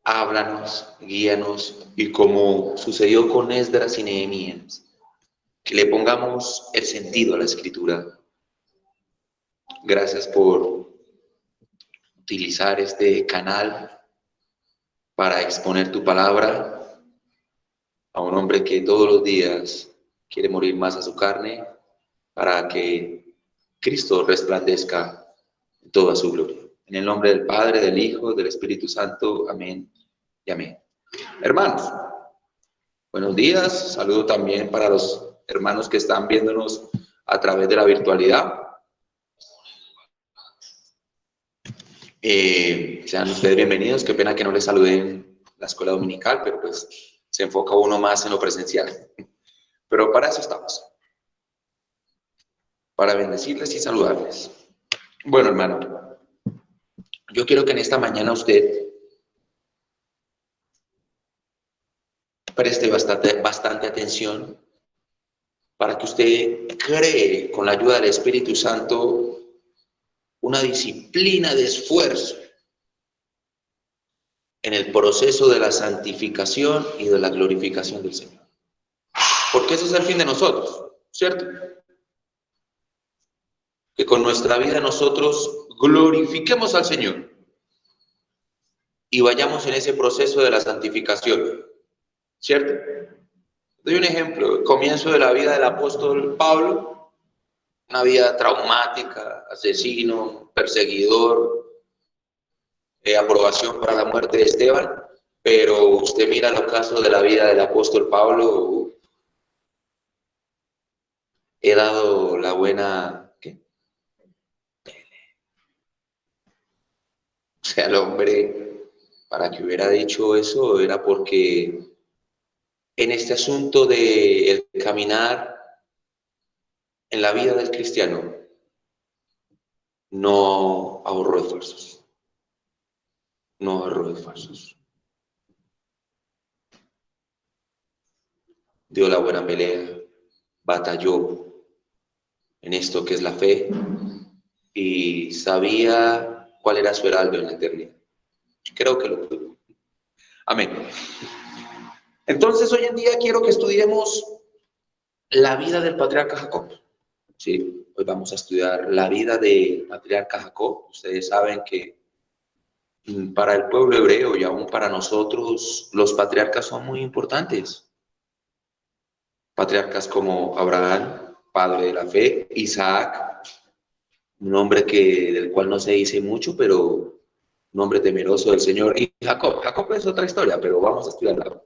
Háblanos, guíanos, y como sucedió con Esdras y Nehemías, que le pongamos el sentido a la Escritura. Gracias por utilizar este canal para exponer tu palabra a un hombre que todos los días quiere morir más a su carne para que Cristo resplandezca en toda su gloria. En el nombre del Padre, del Hijo, del Espíritu Santo. Amén y amén. Hermanos, buenos días. Saludo también para los hermanos que están viéndonos a través de la virtualidad. Sean ustedes bienvenidos. Qué pena que no les saludé en la escuela dominical, pero pues se enfoca uno más en lo presencial. Pero para eso estamos, para bendecirles y saludarles. Bueno, hermano, yo quiero que en esta mañana usted preste bastante atención para que usted cree con la ayuda del Espíritu Santo una disciplina de esfuerzo en el proceso de la santificación y de la glorificación del Señor. Porque ese es el fin de nosotros, ¿cierto? Que con nuestra vida nosotros glorifiquemos al Señor y vayamos en ese proceso de la santificación, ¿cierto? Doy un ejemplo, el comienzo de la vida del apóstol Pablo, una vida traumática, asesino, perseguidor, aprobación para la muerte de Esteban, pero usted mira los casos de la vida del apóstol Pablo, he dado la buena, ¿qué? O sea, el hombre, para que hubiera dicho eso, era porque en este asunto de el caminar en la vida del cristiano, no ahorró esfuerzos, no ahorró esfuerzos. Dio la buena pelea, batalló en esto que es la fe y sabía cuál era su heraldo en la eternidad. Creo que lo pudo. Amén. Entonces, hoy en día quiero que estudiemos la vida del patriarca Jacob. Sí, hoy vamos a estudiar la vida del patriarca Jacob. Ustedes saben que para el pueblo hebreo y aún para nosotros, los patriarcas son muy importantes. Patriarcas como Abraham, padre de la fe, Isaac, un hombre del cual no se dice mucho, pero un hombre temeroso del Señor, y Jacob. Jacob es otra historia, pero vamos a estudiarla.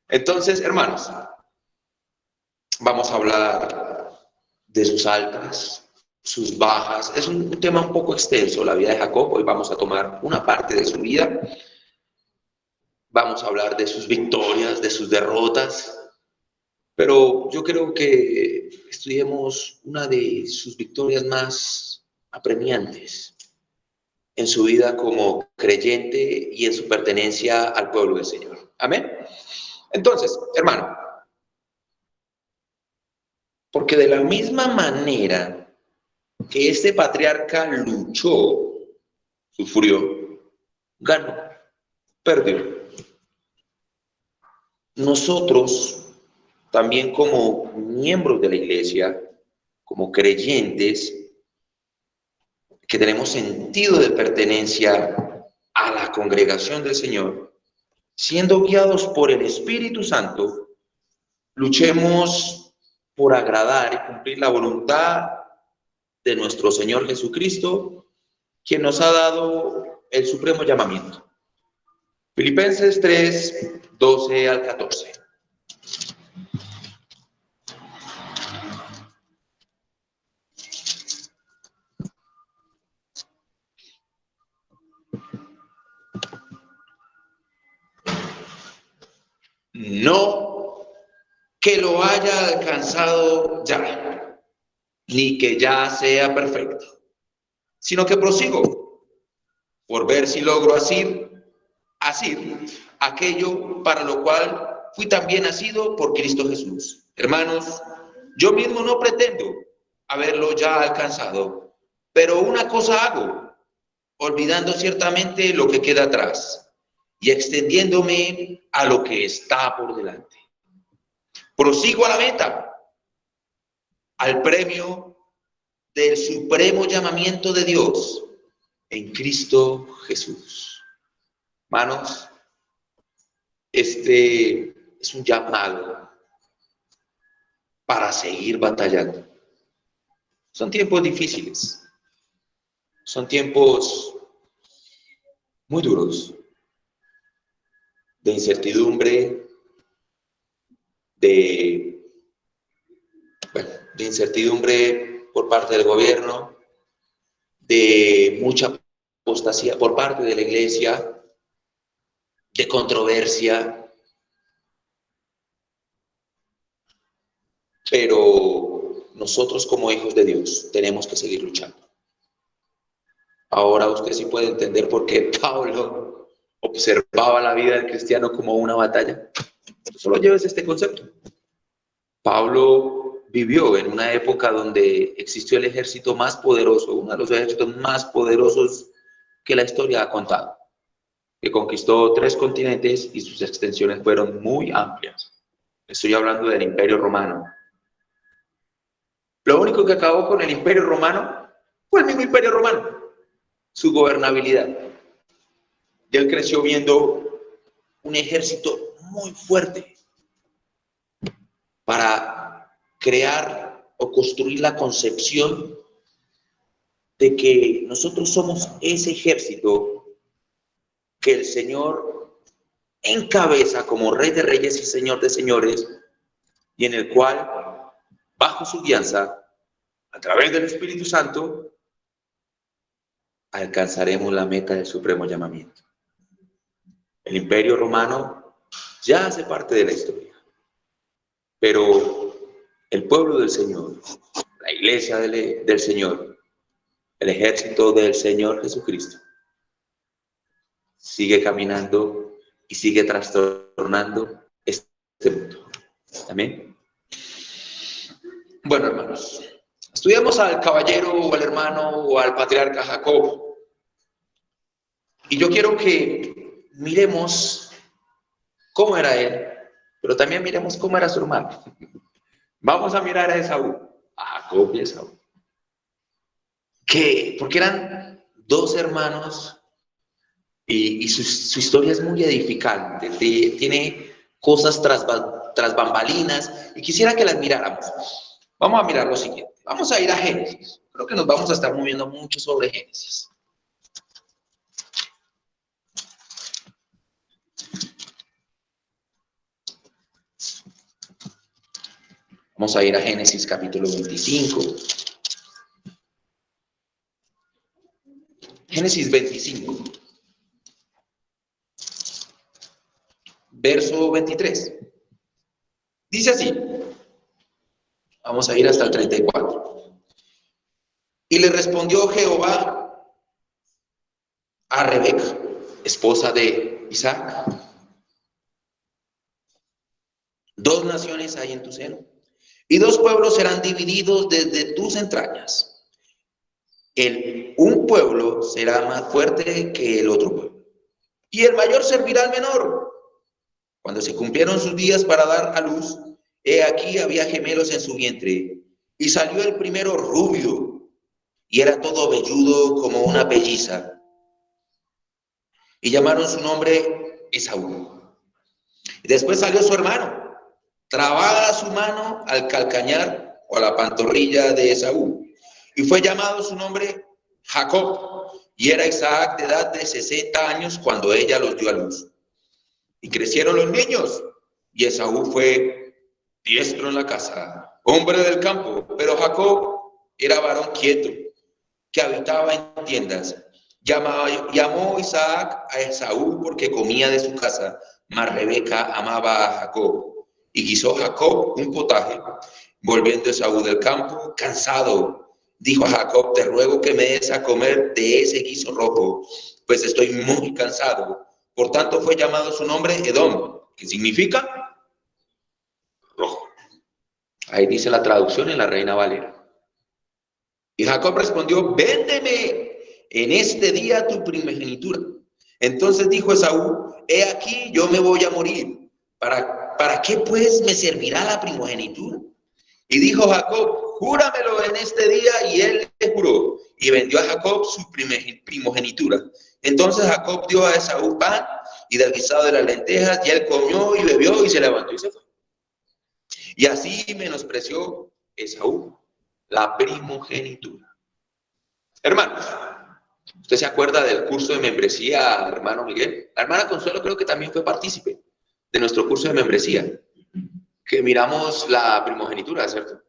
Entonces, hermanos, vamos a hablar de sus altas, sus bajas. Es un tema un poco extenso, la vida de Jacob. Hoy vamos a tomar una parte de su vida. Vamos a hablar de sus victorias, de sus derrotas. Pero yo creo que estudiemos una de sus victorias más apremiantes en su vida como creyente y en su pertenencia al pueblo del Señor. Amén. Entonces, hermano, porque de la misma manera que este patriarca luchó, sufrió, ganó, perdió. Nosotros, también como miembros de la iglesia, como creyentes, que tenemos sentido de pertenencia a la congregación del Señor, siendo guiados por el Espíritu Santo, luchemos por agradar y cumplir la voluntad de nuestro Señor Jesucristo, quien nos ha dado el supremo llamamiento. Filipenses 3, 12 al 14. No que lo haya alcanzado ya, ni que ya sea perfecto, sino que prosigo por ver si logro asir aquello para lo cual fui también nacido por Cristo Jesús. Hermanos, yo mismo no pretendo haberlo ya alcanzado, pero una cosa hago, olvidando ciertamente lo que queda atrás y extendiéndome a lo que está por delante. Prosigo a la meta, al premio del supremo llamamiento de Dios en Cristo Jesús. Hermanos, este es un llamado para seguir batallando. Son tiempos difíciles, son tiempos muy duros, de incertidumbre, de incertidumbre por parte del gobierno, de mucha apostasía por parte de la iglesia, de controversia, pero nosotros como hijos de Dios tenemos que seguir luchando. Ahora usted sí puede entender por qué Pablo observaba la vida del cristiano como una batalla. Solo lleves este concepto. Pablo vivió en una época donde existió el ejército más poderoso, uno de los ejércitos más poderosos que la historia ha contado, que conquistó 3 continentes y sus extensiones fueron muy amplias. Estoy hablando del Imperio Romano. Lo único que acabó con el Imperio Romano fue el mismo Imperio Romano, su gobernabilidad. Y él creció viendo un ejército muy fuerte para crear o construir la concepción de que nosotros somos ese ejército que el Señor encabeza como Rey de Reyes y Señor de Señores, y en el cual, bajo su guianza, a través del Espíritu Santo, alcanzaremos la meta del supremo llamamiento. El Imperio Romano ya hace parte de la historia, pero el pueblo del Señor, la iglesia del Señor, el ejército del Señor Jesucristo, sigue caminando y sigue trastornando este mundo. Amén. Bueno, hermanos, estudiamos al caballero o al hermano o al patriarca Jacob. Y yo quiero que miremos cómo era él, pero también miremos cómo era su hermano. Vamos a mirar a Esaú, a Jacob y Esaú. Porque eran 2 hermanos y su historia es muy edificante. Tiene cosas tras bambalinas y quisiera que las miráramos. Vamos a mirar lo siguiente. Vamos a ir a Génesis. Creo que nos vamos a estar moviendo mucho sobre Génesis. Vamos a ir a Génesis capítulo 25. Génesis 25. Verso 23. Dice así. Vamos a ir hasta el 34. Y le respondió Jehová a Rebeca, esposa de Isaac: 2 naciones hay en tu seno, y 2 pueblos serán divididos desde tus entrañas. Un pueblo será más fuerte que el otro pueblo, y el mayor servirá al menor. Cuando se cumplieron sus días para dar a luz, he aquí había gemelos en su vientre, y salió el primero rubio, y era todo velludo como una pelliza, y llamaron su nombre Esaú. Y después salió su hermano, trabada su mano al calcañar o a la pantorrilla de Esaú, y fue llamado su nombre Jacob, y era Isaac de edad de 60 años cuando ella los dio a luz. Y crecieron los niños, y Esaú fue diestro en la casa, hombre del campo, pero Jacob era varón quieto, que habitaba en tiendas. Llamó Isaac a Esaú porque comía de su casa, mas Rebeca amaba a Jacob. Y guisó Jacob un potaje. Volviendo Esaú del campo, cansado, dijo a Jacob: te ruego que me des a comer de ese guiso rojo, pues estoy muy cansado. Por tanto fue llamado su nombre Edom, que significa rojo. Ahí dice la traducción en la Reina Valera. Y Jacob respondió: véndeme en este día tu primogenitura. Entonces dijo Esaú: he aquí, yo me voy a morir. ¿Para qué pues me servirá la primogenitura? Y dijo Jacob: júramelo en este día. Y él le juró, y vendió a Jacob su primogenitura. Entonces Jacob dio a Esaú pan y del guisado de las lentejas, y él comió y bebió y se levantó y se fue. Y así menospreció Esaú la primogenitura. Hermanos, ¿usted se acuerda del curso de membresía, hermano Miguel? La hermana Consuelo creo que también fue partícipe de nuestro curso de membresía, que miramos la primogenitura, ¿cierto?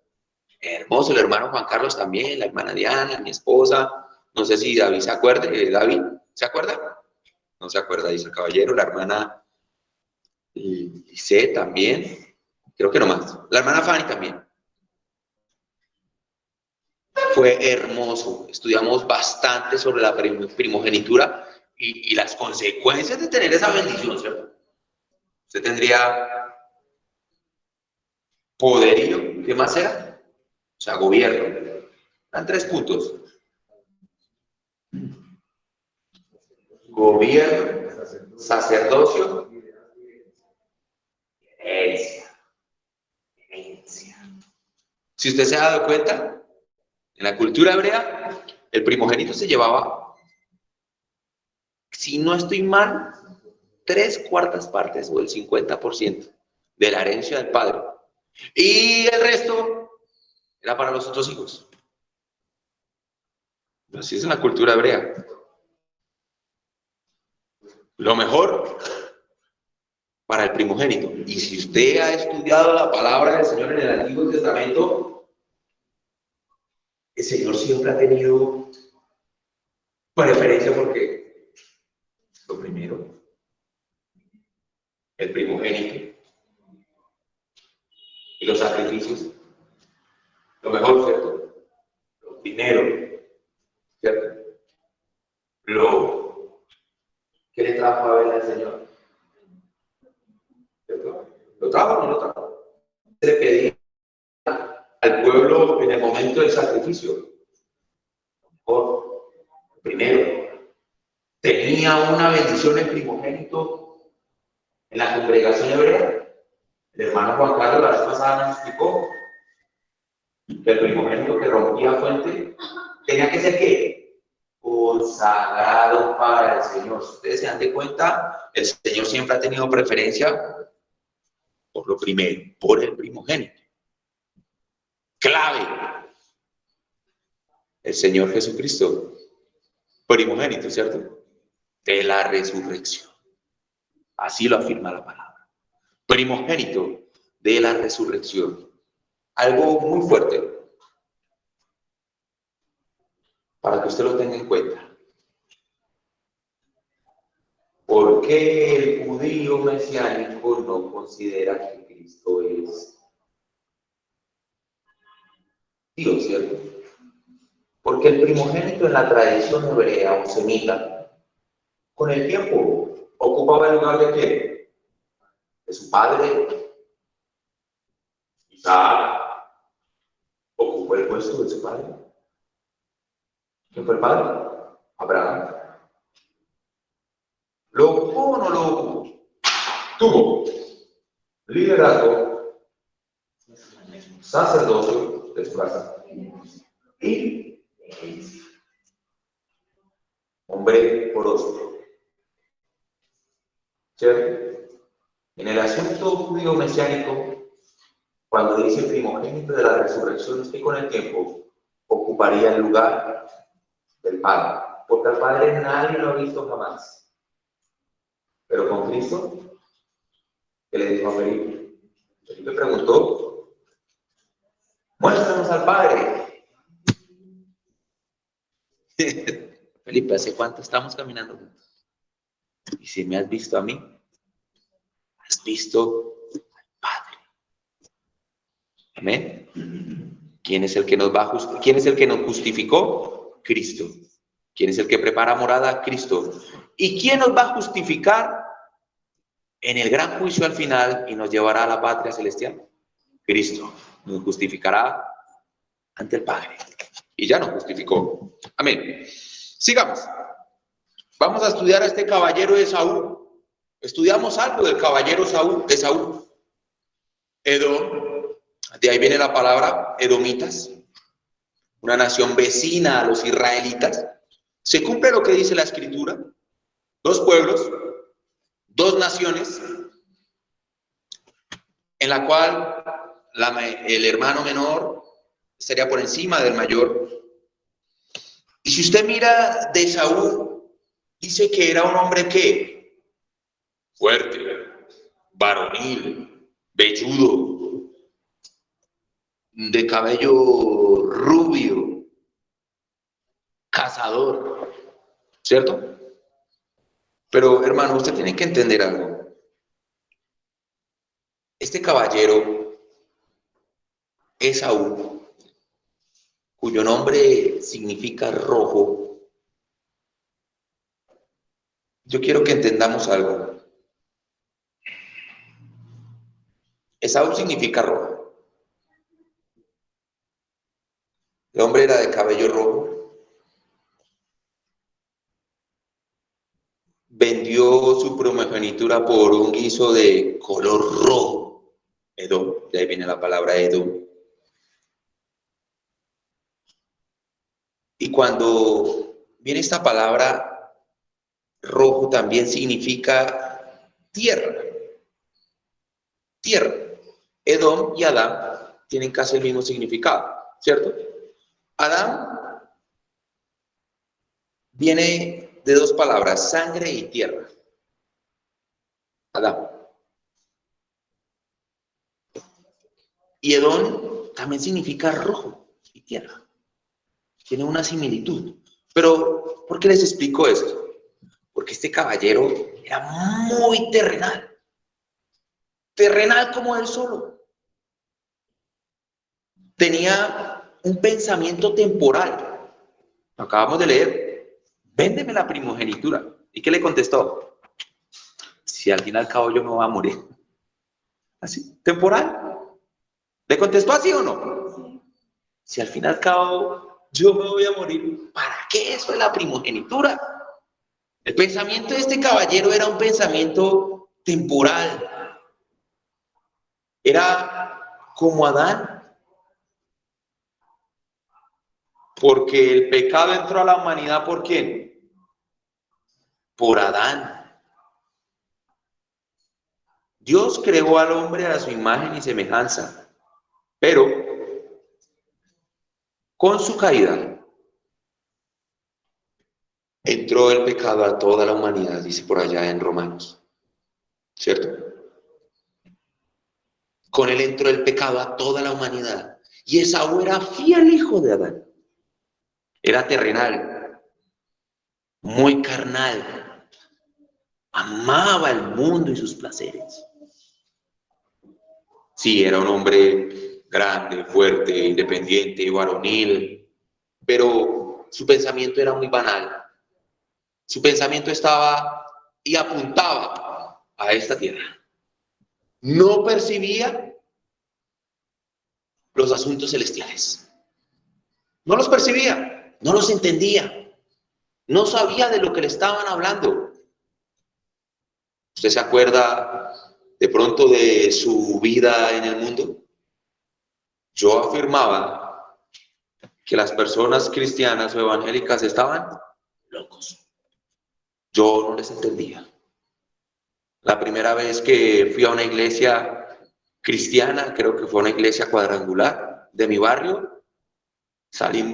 Hermoso, el hermano Juan Carlos también, la hermana Diana, mi esposa. No sé si David se acuerde. David, ¿se acuerda? No se acuerda, dice el caballero. La hermana Lice también. Creo que no más. La hermana Fanny también. Fue hermoso. Estudiamos bastante sobre la primogenitura y las consecuencias de tener esa bendición, ¿cierto? Usted tendría poderío. ¿Qué más era? O sea, gobierno. Eran 3 puntos. Gobierno, sacerdocio, herencia. Si usted se ha dado cuenta, en la cultura hebrea, el primogénito se llevaba, si no estoy mal, 3/4 partes o el 50% de la herencia del padre. Y el resto era para los otros hijos. Así es en la cultura hebrea. Lo mejor para el primogénito. Y si usted ha estudiado la palabra del Señor en el Antiguo Testamento, el Señor siempre ha tenido preferencia porque lo primero, el primogénito y los sacrificios, lo mejor, ¿cierto? Lo primero, ¿cierto? Lo que le trajo a ver al Señor, ¿cierto? ¿Lo trajo o no lo trajo? Se le pedía al pueblo en el momento del sacrificio, por primero, tenía una bendición el primogénito en la congregación hebrea. El hermano Juan Carlos la vez pasada nos explicó que el primogénito que rompía fuente tenía que ser ¿qué? Consagrado para el Señor. Si ustedes se dan de cuenta, el Señor siempre ha tenido preferencia por lo primero, por el primogénito. Clave. El Señor Jesucristo, primogénito, ¿cierto? De la resurrección. Así lo afirma la palabra. Primogénito de la resurrección. Algo muy fuerte para que usted lo tenga en cuenta. ¿Por qué el judío mesiánico no considera que Cristo es Dios, ¿cierto? Porque el primogénito en la tradición hebrea o semita, con el tiempo, ocupaba el lugar de ¿qué? De su padre. Isaac ocupó el puesto de su padre. ¿Quién fue el padre? Abraham. ¿Lo ocupó o no lo ocupó? Tuvo liderazgo, sacerdocio de su casa y hombre próspero. ¿Cierto? En el asunto judío mesiánico, cuando dice primogénito de la resurrección, es que con el tiempo ocuparía el lugar del Padre, porque al Padre nadie lo ha visto jamás. Pero con Cristo, ¿qué le dijo a Felipe? Felipe preguntó: muéstranos al Padre. Felipe, ¿hace cuánto estamos caminando juntos? Y si me has visto a mí, has visto al Padre. Amén. ¿Quién es el que nos ¿Quién es el que nos justificó? Cristo. ¿Quién es el que prepara morada? Cristo. ¿Y quién nos va a justificar en el gran juicio al final y nos llevará a la patria celestial? Cristo. Nos justificará ante el Padre. Y ya nos justificó. Amén. Sigamos. Vamos a estudiar a este caballero Esaú. Estudiamos algo del caballero Esaú. Edom, de ahí viene la palabra edomitas, una nación vecina a los israelitas. Se cumple lo que dice la escritura: dos pueblos, dos naciones, en la cual el hermano menor estaría por encima del mayor. Y si usted mira de Esaú, dice que era un hombre que fuerte, varonil, velludo, de cabello rubio, cazador, ¿cierto? Pero hermano, usted tiene que entender algo. Este caballero, Esaú, cuyo nombre significa rojo, yo quiero que entendamos algo. Esaú significa rojo. El hombre era de cabello rojo. Vendió su primogenitura por un guiso de color rojo. Edom, de ahí viene la palabra Edom. Y cuando viene esta palabra rojo, también significa tierra. Tierra. Edom y Adán tienen casi el mismo significado, ¿cierto? Adán viene de dos palabras: sangre y tierra. Adán. Y Edom también significa rojo y tierra. Tiene una similitud. Pero, ¿por qué les explico esto? Porque este caballero era muy terrenal. Terrenal como él solo. Tenía un pensamiento temporal. Acabamos de leer: véndeme la primogenitura. ¿Y qué le contestó? Si al fin y al cabo yo me voy a morir. Así, temporal. ¿Le contestó así o no? Si al fin y al cabo yo me voy a morir, ¿para qué eso de la primogenitura? El pensamiento de este caballero era un pensamiento temporal. Era como Adán, porque el pecado entró a la humanidad, ¿por quién? Por Adán. Dios creó al hombre a su imagen y semejanza, pero con su caída entró el pecado a toda la humanidad, dice por allá en Romanos, ¿cierto? Con él entró el pecado a toda la humanidad. Y Esaú era fiel hijo de Adán. Era terrenal, muy carnal. Amaba el mundo y sus placeres. Sí, era un hombre grande, fuerte, independiente, varonil, pero su pensamiento era muy banal. Su pensamiento estaba y apuntaba a esta tierra. No percibía los asuntos celestiales. No los percibía, no los entendía, no sabía de lo que le estaban hablando. ¿Usted se acuerda de pronto de su vida en el mundo? Yo afirmaba que las personas cristianas o evangélicas estaban locos. Yo no les entendía. La primera vez que fui a una iglesia cristiana, creo que fue una iglesia cuadrangular de mi barrio,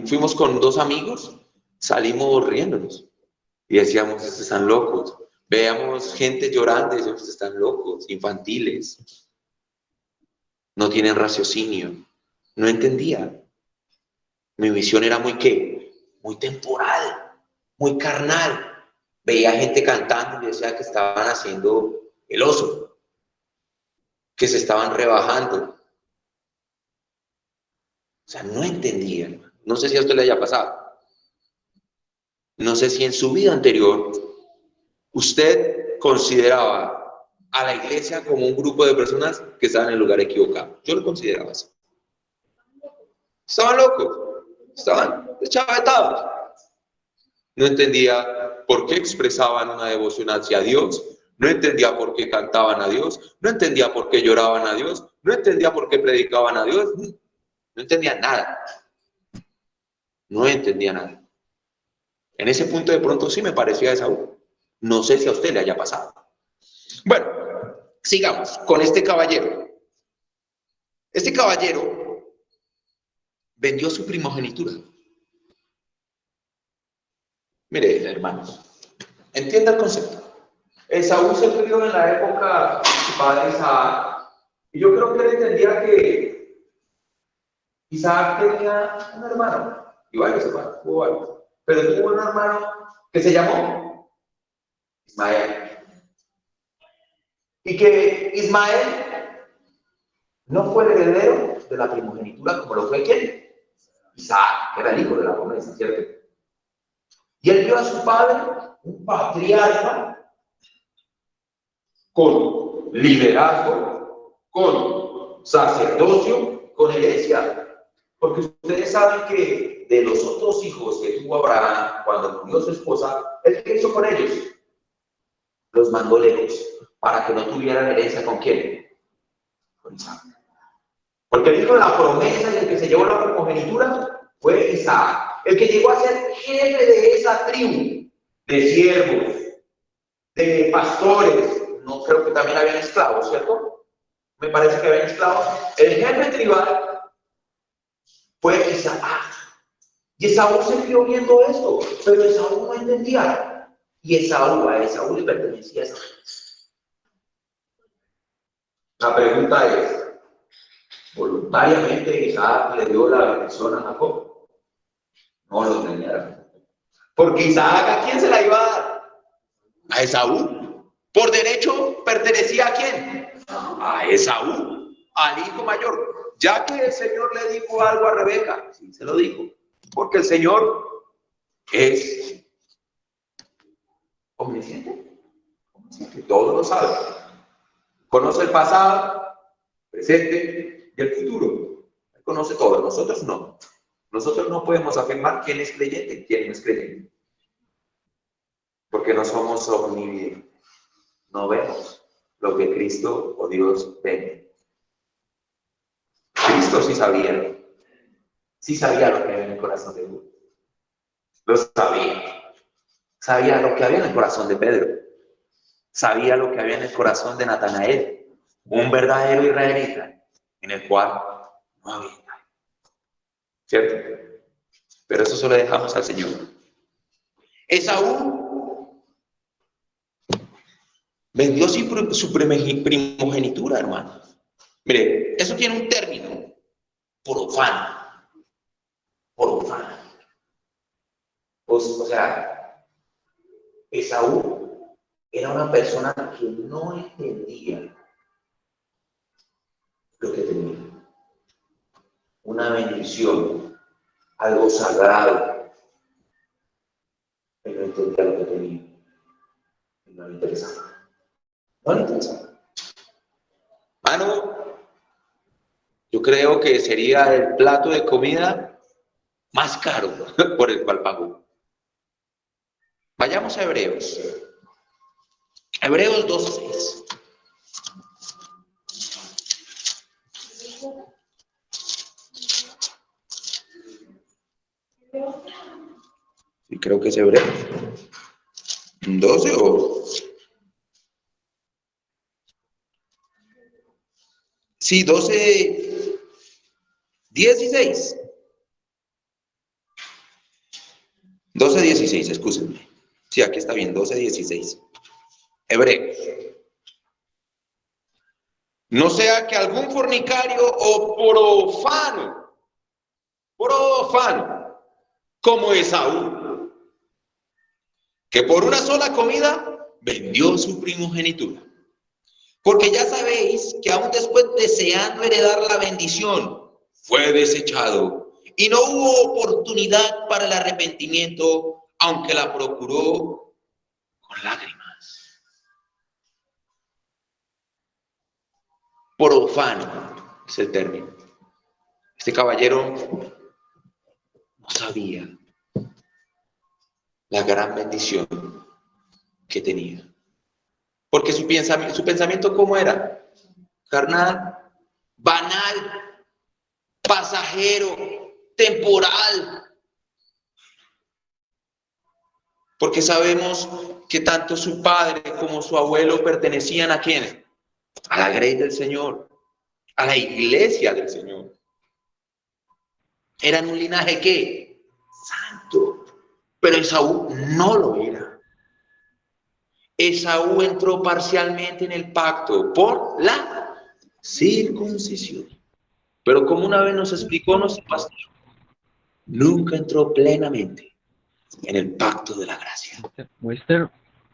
fuimos con dos amigos, salimos riéndonos y decíamos: estos están locos. Veíamos gente llorando y decíamos: estos están locos, infantiles, no tienen raciocinio. No entendía. Mi visión era muy, ¿qué? Muy temporal, muy carnal. Veía gente cantando y decía que estaban haciendo el oso, que se estaban rebajando. O sea, no entendía. No sé si a usted le haya pasado. No sé si en su vida anterior usted consideraba a la iglesia como un grupo de personas que estaban en el lugar equivocado. Yo lo consideraba así. Estaban locos, estaban deschavetados. No entendía por qué expresaban una devoción hacia Dios, no entendía por qué cantaban a Dios, no entendía por qué lloraban a Dios, no entendía por qué predicaban a Dios, no entendía nada, no entendía nada. En ese punto de pronto sí me parecía a Esaú. No sé si a usted le haya pasado. Bueno, sigamos con este caballero. Este caballero vendió su primogenitura. Mire, hermanos, entienda el concepto. Esaú se crió en la época de su padre Isaac, y yo creo que él entendía que Isaac tenía un hermano, y varios hermanos, tuvo varios, pero tuvo un hermano que se llamó Ismael. Y que Ismael no fue el heredero de la primogenitura como lo fue ¿quién? Isaac, que era el hijo de la promesa, ¿cierto? Y él vio a su padre, un patriarca, con liderazgo, con sacerdocio, con herencia. Porque ustedes saben que de los otros hijos que tuvo Abraham cuando murió su esposa, ¿él qué hizo con ellos? Los mandó lejos, para que no tuvieran herencia ¿con quién? Con Isaac. Porque el hijo de la promesa y el que se llevó la primogenitura fue Isaac. El que llegó a ser jefe de esa tribu, de siervos, de pastores. No creo que también habían esclavos, ¿cierto? Me parece que habían esclavos. El jefe tribal fue Isaac. Y Esaú se crió viendo esto, pero Esaú no entendía. Y a Esaú le pertenecía esa. La pregunta es, ¿voluntariamente Isaac le dio la bendición a Jacob? No lo tenía. Porque Isaac, ¿a quién se la iba a dar? A Esaú. Por derecho pertenecía ¿a quién? A Esaú, al hijo mayor. Ya que el Señor le dijo algo a Rebeca, sí, se lo dijo. Porque el Señor es omnisciente. Todo lo sabe. Conoce el pasado, presente y el futuro. Él conoce todo. Nosotros no. Nosotros no podemos afirmar quién es creyente y quién no es creyente. Porque no somos omnividentes. No vemos lo que Cristo o Dios ve. Cristo sí sabía lo que había en el corazón de Dios. Lo sabía. Sabía lo que había en el corazón de Pedro. Sabía lo que había en el corazón de Natanael, un verdadero israelita, en el cual no había nada. ¿Cierto? Pero eso solo dejamos al Señor. Esaú vendió su primogenitura, hermano. Mire, eso tiene un término, profano. Profano. O sea, Esaú era una persona que no entendía lo que tenía. Una bendición, algo sagrado. Él no entendía lo que tenía. Y no le interesaba. No le interesaba. Mano, yo creo que sería el plato de comida más caro por el cual pagó. Vayamos a Hebreos. Hebreos 2:6. Sí, creo que es Hebreos. 12 o... Sí, 12, 16. 12:16, excúsenme. Sí, aquí está bien, 12:16. Hebreos. No sea que algún fornicario o profano, como Esaú, que por una sola comida vendió su primogenitura. Porque ya sabéis que aún después deseando heredar la bendición, fue desechado y no hubo oportunidad para el arrepentimiento, aunque la procuró con lágrimas. Profano es el término. Este caballero no sabía la gran bendición que tenía. Porque su pensamiento, ¿cómo era? Carnal, banal, pasajero, temporal. Porque sabemos que tanto su padre como su abuelo pertenecían ¿a quién? A la grey del Señor, a la iglesia del Señor. Eran un linaje ¿qué? Santo. Pero Esaú no lo era. Esaú entró parcialmente en el pacto por la circuncisión. Pero como una vez nos explicó nuestro pastor, nunca entró plenamente en el pacto de la gracia.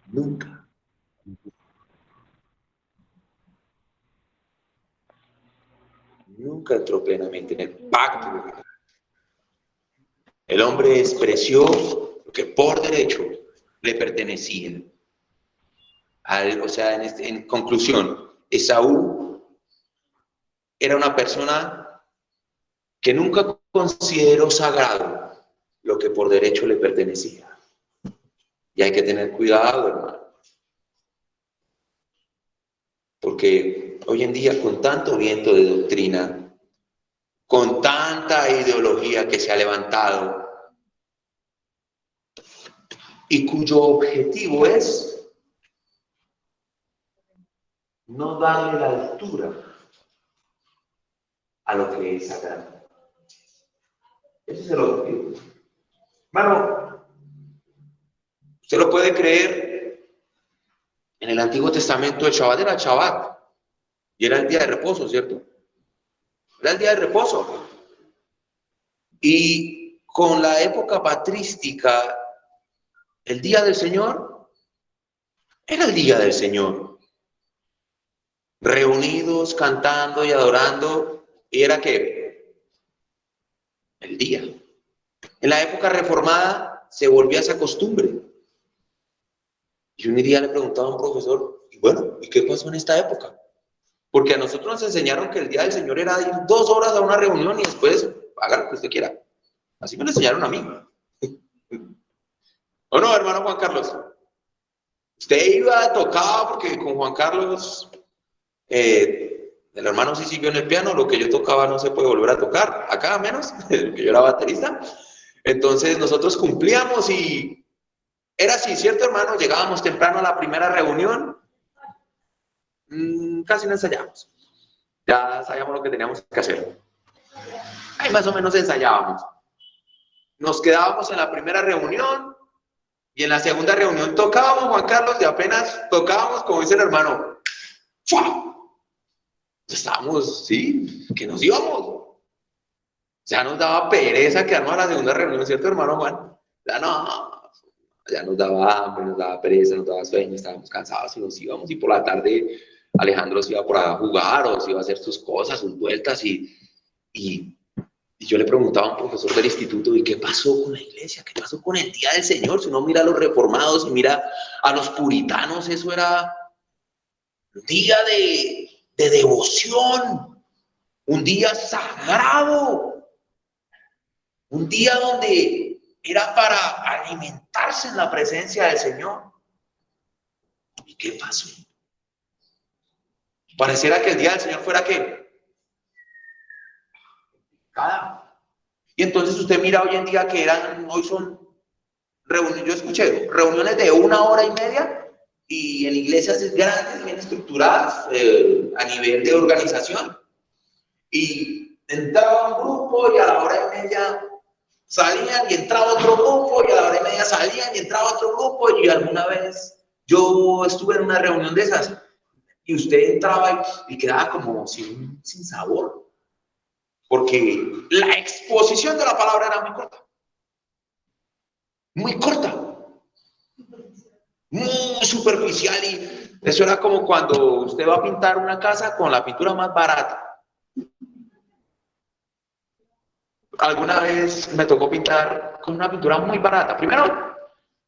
Nunca. Nunca entró plenamente en el pacto de la gracia. El hombre despreció lo que por derecho le pertenecía. O sea, en conclusión, Esaú era una persona que nunca consideró sagrado lo que por derecho le pertenecía. Y hay que tener cuidado, hermano. Porque hoy en día, con tanto viento de doctrina, con tanta ideología que se ha levantado, y cuyo objetivo es no darle la altura a lo que es sagrado. Ese es el objetivo. Hermano, usted lo puede creer, en el Antiguo Testamento el Shabbat era el Shabbat, y era el día de reposo, ¿cierto? Era el día de reposo. Y con la época patrística, el día del Señor era el día del Señor. Reunidos, cantando y adorando, y era que el día. En la época reformada se volvió esa costumbre. Y un día le preguntaba a un profesor, y bueno, ¿y qué pasó en esta época? Porque a nosotros nos enseñaron que el día del Señor era ir 2 horas a una reunión y después haga lo que usted quiera. Así me lo enseñaron a mí. ¿O no, hermano Juan Carlos? Usted iba, tocaba, porque con Juan Carlos, el hermano sí siguió en el piano, lo que yo tocaba no se puede volver a tocar, acá a menos, que yo era baterista. Entonces nosotros cumplíamos y era así, ¿cierto, hermano? Llegábamos temprano a la primera reunión, casi no ensayábamos. Ya sabíamos lo que teníamos que hacer. Ahí más o menos ensayábamos. Nos quedábamos en la primera reunión y en la segunda reunión tocábamos, Juan Carlos, y apenas tocábamos, como dice el hermano, ¡fua! Estábamos, sí, que nos íbamos. Ya nos daba pereza quedarnos a la segunda reunión, ¿cierto, hermano Juan? Ya no, ya nos daba hambre, nos daba pereza, nos daba sueño, estábamos cansados y nos íbamos. Y por la tarde Alejandro se iba por a jugar o se iba a hacer sus cosas, sus vueltas. Y yo le preguntaba a un profesor del instituto, ¿y qué pasó con la iglesia? ¿Qué pasó con el día del Señor? Si uno mira a los reformados y mira a los puritanos, eso era un día de devoción, un día sagrado. Un día donde era para alimentarse en la presencia del Señor. ¿Y qué pasó? Pareciera que el día del Señor fuera ¿qué? Y entonces usted mira hoy en día que hoy son reuniones, yo escuché, reuniones de 1 hora y media y en iglesias grandes, bien estructuradas a nivel de organización. Y entraba un grupo y a la 1 hora y media salían y entraba otro grupo y a la 1 hora y media salían y entraba otro grupo. Y alguna vez yo estuve en una reunión de esas y usted entraba y quedaba como sin sabor, porque la exposición de la palabra era muy corta, muy superficial, y eso era como cuando usted va a pintar una casa con la pintura más barata. Alguna vez me tocó pintar con una pintura muy barata. Primero,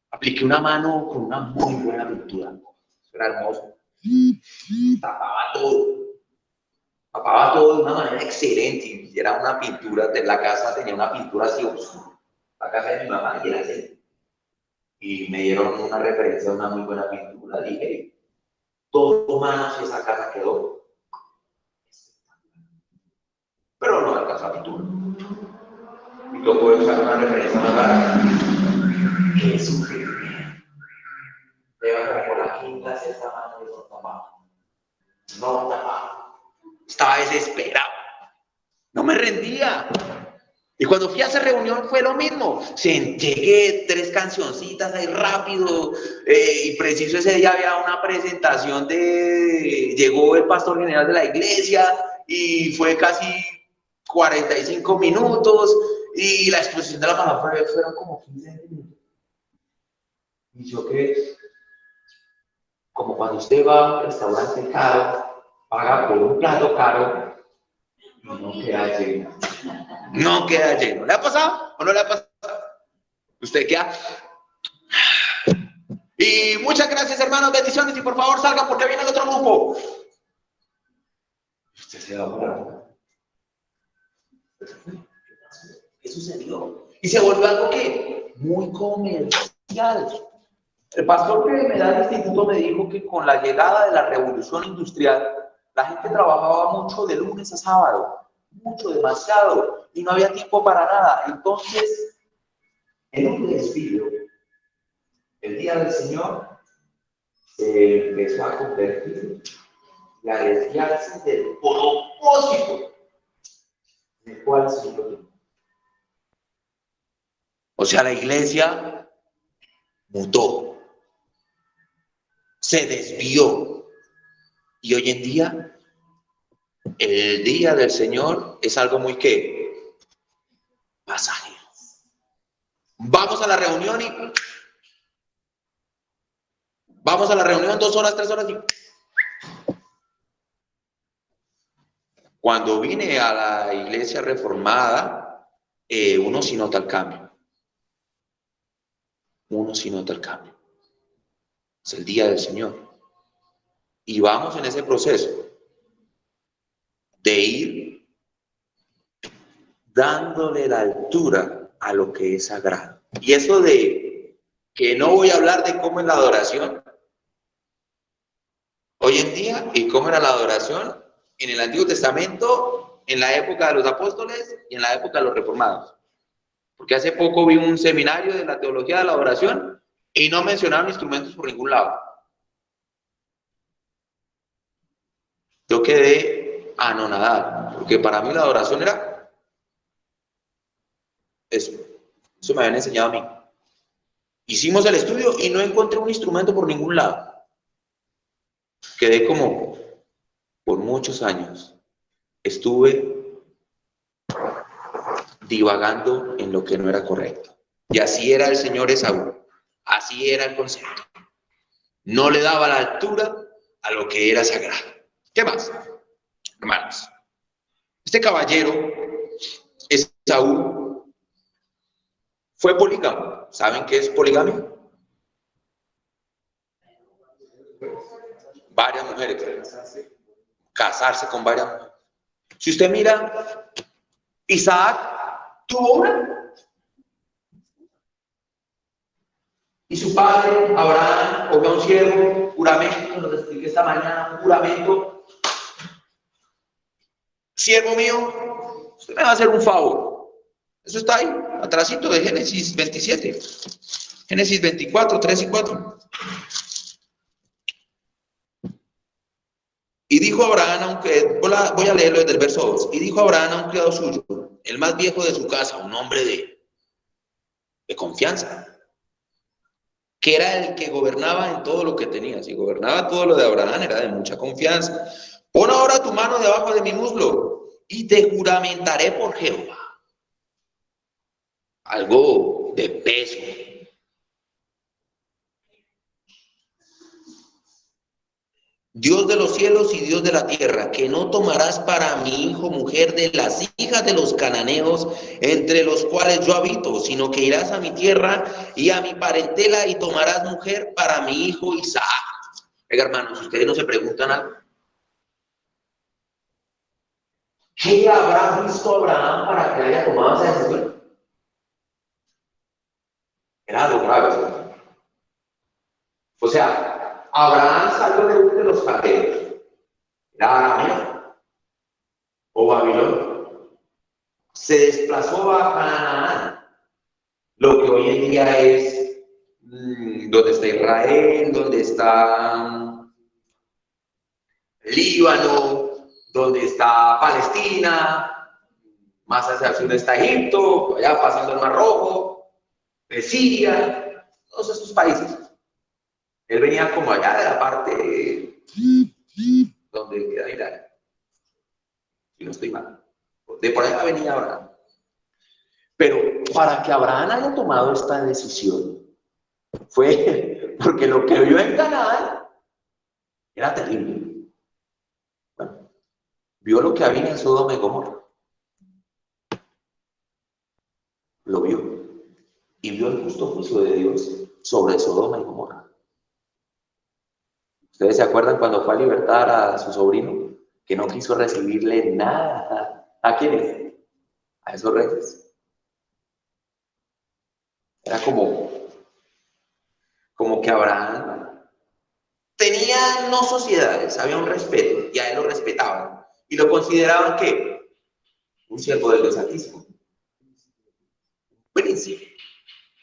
apliqué una mano con una muy buena pintura. Era hermoso. Tapaba todo de una manera excelente. Y era una pintura, de la casa tenía una pintura así oscura. La casa de mi mamá y era así. y me dieron una referencia a una muy buena pintura. Dije, todo más esa casa quedó. Pero no alcanzó a pintura. Y tocó usar una referencia más barata. Jesús. Levanta por la quinta, sexta mano de no tapaba. No tapaba. Estaba desesperado. No me rendía. Y cuando fui a esa reunión fue lo mismo. Llegué 3 cancioncitas ahí rápido. Y preciso ese día había una presentación llegó el pastor general de la iglesia y fue casi 45 minutos. Y la exposición de la palabra fueron como 15 minutos. Y yo que, como cuando usted va a un restaurante caro, paga por un plato caro y no queda lleno. No queda lleno. ¿Le ha pasado o no le ha pasado? Usted queda. Y muchas gracias, hermanos, bendiciones, y por favor salgan porque viene el otro grupo. Usted se va a volar. ¿Qué sucedió? Y se volvió algo que muy comercial. El pastor que me da el instituto me dijo que con la llegada de la revolución industrial, la gente trabajaba mucho de lunes a sábado, mucho, demasiado, y no había tiempo para nada. Entonces, en un desfile, el día del Señor se empezó a convertir y a desviarse del propósito del cual se lo. O sea, la iglesia mutó, se desvió, y hoy en día el día del Señor es algo muy que pasajero. Vamos a la reunión y vamos a la reunión 2 horas, 3 horas y cuando vine a la iglesia reformada, uno sí nota el cambio. Uno sí nota el cambio. Es el día del Señor. Y vamos en ese proceso de ir dándole la altura a lo que es sagrado. Y eso de que no voy a hablar de cómo es la adoración hoy en día y cómo era la adoración en el Antiguo Testamento, en la época de los apóstoles y en la época de los reformados. Porque hace poco vi un seminario de la teología de la adoración y no mencionaron instrumentos por ningún lado. Yo quedé anonadado, porque para mí la adoración era eso. Eso me habían enseñado a mí. Hicimos el estudio y no encontré un instrumento por ningún lado. Quedé como, por muchos años, estuve divagando en lo que no era correcto. Y así era el señor Esaú. Así era el concepto. No le daba la altura a lo que era sagrado. ¿Qué más, hermanos? Este caballero, Esaú, fue polígamo. ¿Saben qué es poligamia? Varias mujeres. Casarse con varias mujeres. Si usted mira, Isaac tuvo una. Y su padre, Abraham, cogió a un siervo, juramento, nos lo expliqué esta mañana, juramento. Siervo mío, usted me va a hacer un favor. Eso está ahí, atrásito de Génesis 27. Génesis 24, 3 y 4. Y dijo Abraham, aunque voy a leerlo desde el verso 2. Y dijo Abraham a un criado suyo, el más viejo de su casa, un hombre de confianza, que era el que gobernaba en todo lo que tenía. Si gobernaba todo lo de Abraham, era de mucha confianza. Pon ahora tu mano debajo de mi muslo y te juramentaré por Jehová. Algo de peso. Dios de los cielos y Dios de la tierra, que no tomarás para mi hijo mujer de las hijas de los cananeos, entre los cuales yo habito, sino que irás a mi tierra y a mi parentela y tomarás mujer para mi hijo Isaac. Oiga, hermanos, ustedes no se preguntan algo. ¿Qué habrá visto Abraham para que haya tomado esa decisión? Era algo grave. O sea, Abraham salió de Ur de los Caldeos, era Aramea o Babilonia. Se desplazó a Canaán, lo que hoy en día es donde está Israel, donde está Líbano, donde está Palestina, más hacia el sur está Egipto, allá pasando el Mar Rojo, Siria, todos esos países. Él venía como allá de la parte donde queda Irán, si no estoy mal. De por allá venía Abraham. Pero para que Abraham haya tomado esta decisión, fue porque lo que vio en Canaán era terrible. Bueno, vio lo que había en Sodoma y Gomorra. Lo vio. Y vio el justo juicio de Dios sobre Sodoma y Gomorra. ¿Ustedes se acuerdan cuando fue a libertar a su sobrino? Que no quiso recibirle nada. ¿A quiénes? A esos reyes. Era como que Abraham tenía no sociedades, había un respeto, y a él lo respetaban. Y lo consideraban, ¿qué? Un siervo del Dios Altísimo. Un príncipe.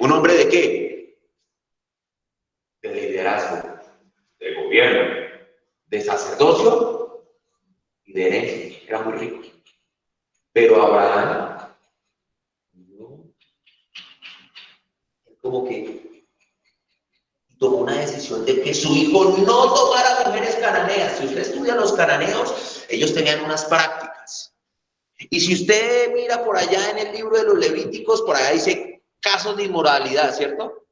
¿Un hombre de qué? De liderazgo, de gobierno, de sacerdocio y de herencia. Era muy rico. Pero Abraham, no, como que tomó una decisión de que su hijo no tomara mujeres cananeas. Si usted estudia los cananeos, ellos tenían unas prácticas. Y si usted mira por allá en el libro de los Levíticos, por allá dice casos de inmoralidad, ¿cierto?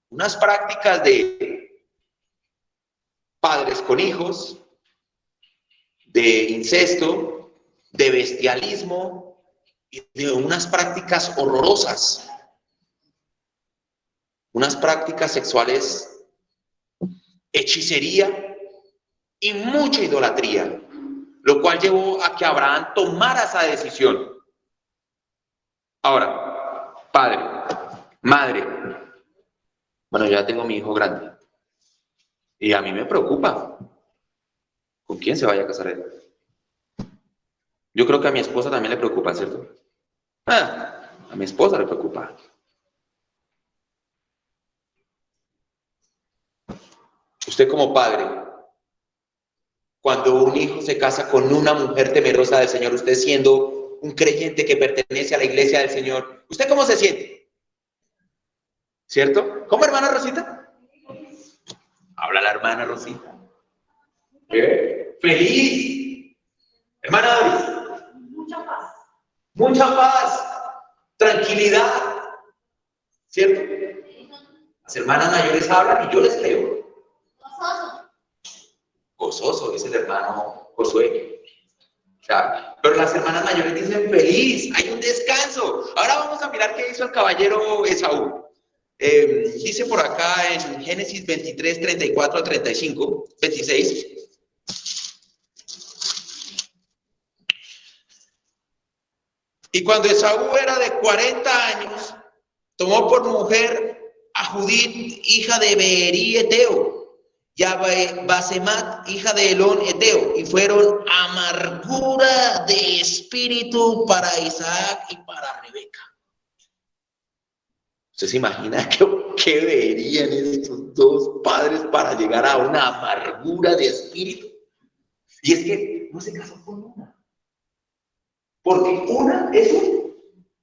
Unas prácticas de padres con hijos, de incesto, de bestialismo y de unas prácticas horrorosas. Unas prácticas sexuales, hechicería y mucha idolatría, lo cual llevó a que Abraham tomara esa decisión. Ahora, padre, madre, bueno, ya tengo mi hijo grande y a mí me preocupa con quién se vaya a casar él. Yo creo que a mi esposa también le preocupa, ¿cierto? A mi esposa le preocupa. Usted como padre, cuando un hijo se casa con una mujer temerosa del Señor, usted siendo un creyente que pertenece a la iglesia del Señor, ¿usted cómo se siente? ¿Cierto? ¿Cómo, hermana Rosita? Habla la hermana Rosita. ¡Feliz! Hermana Doris. Mucha paz. Mucha paz, tranquilidad, ¿cierto? Las hermanas mayores hablan y yo les creo. Gozoso. Gozoso, es el hermano Josué. O sea, pero las hermanas mayores dicen feliz, hay un descanso. Ahora vamos a mirar qué hizo el caballero Esaú. Dice por acá en Génesis 23, 34 a 35, 26. Y cuando Esaú era de 40 años, tomó por mujer a Judith, hija de Beerí Eteo, y a Basemat, hija de Elón Eteo, y fueron amargura de espíritu para Isaac y para Rebeca. ¿Usted se imagina qué verían estos dos padres para llegar a una amargura de espíritu? Y es que no se casó con una, porque una es un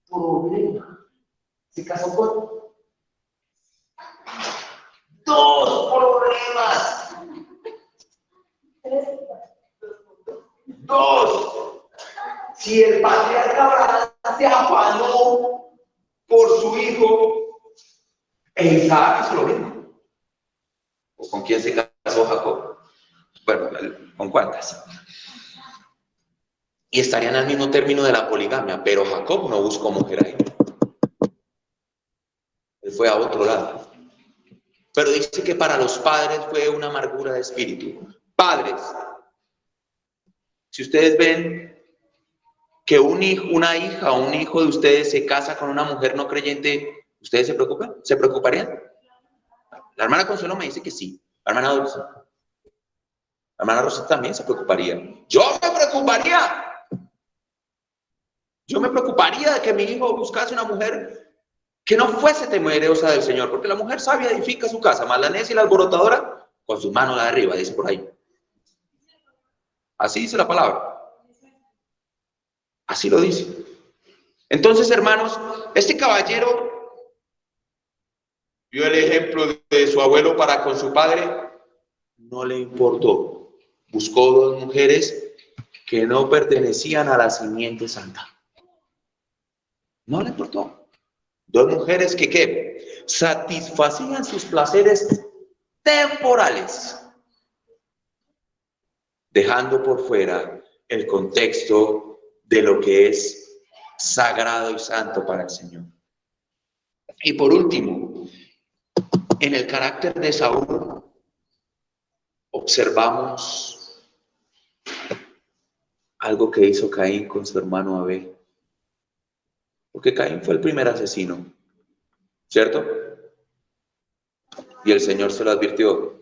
problema. Se casó con dos problemas. Dos. Si el patriarca Abraham se afanó por su hijo, e Isaac hizo lo mismo. ¿O con quién se casó Jacob? Bueno, ¿con cuántas? Y estarían al mismo término de la poligamia, pero Jacob no buscó mujer ahí. Él fue a otro lado. Pero dice que para los padres fue una amargura de espíritu. Padres, si ustedes ven que una hija o un hijo de ustedes se casa con una mujer no creyente, ¿ustedes se preocupan? ¿Se preocuparían? La hermana Consuelo me dice que sí. La hermana Dulce. La hermana Rosa también se preocuparía. Yo me preocuparía. Yo me preocuparía de que mi hijo buscase una mujer que no fuese temerosa del Señor, porque la mujer sabia edifica su casa, mas la necia y la alborotadora con sus manos la derriba, dice por ahí. Así dice la palabra. Así lo dice. Entonces, hermanos, este caballero vio el ejemplo de su abuelo para con su padre, no le importó. Buscó dos mujeres que no pertenecían a la simiente santa. No le importó. Dos mujeres que, ¿qué? Satisfacían sus placeres temporales, dejando por fuera el contexto de lo que es sagrado y santo para el Señor. Y por último, en el carácter de Saúl observamos algo que hizo Caín con su hermano Abel. Porque Caín fue el primer asesino, ¿cierto? Y el Señor se lo advirtió.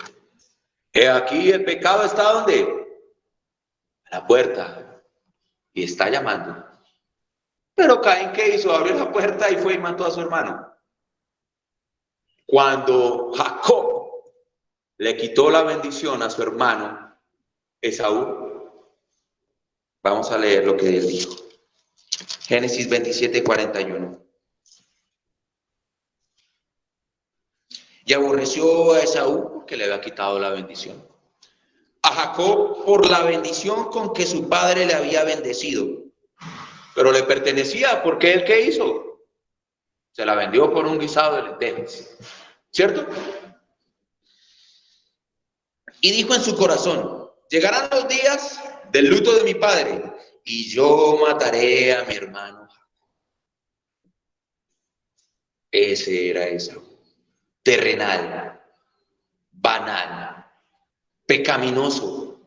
He aquí el pecado está ¿dónde? A la puerta. Y está llamando. Pero Caín, ¿qué hizo? Abrió la puerta y fue y mató a su hermano. Cuando Jacob le quitó la bendición a su hermano Esaú, vamos a leer lo que él dijo. Génesis 27:41. Y aborreció a Esaú porque le había quitado la bendición. A Jacob por la bendición con que su padre le había bendecido. Pero le pertenecía porque él, ¿qué hizo? Se la vendió por un guisado de lentejas. ¿Cierto? Y dijo en su corazón, llegarán los días del luto de mi padre y yo mataré a mi hermano. Ese era Esaú. Terrenal, banal, pecaminoso,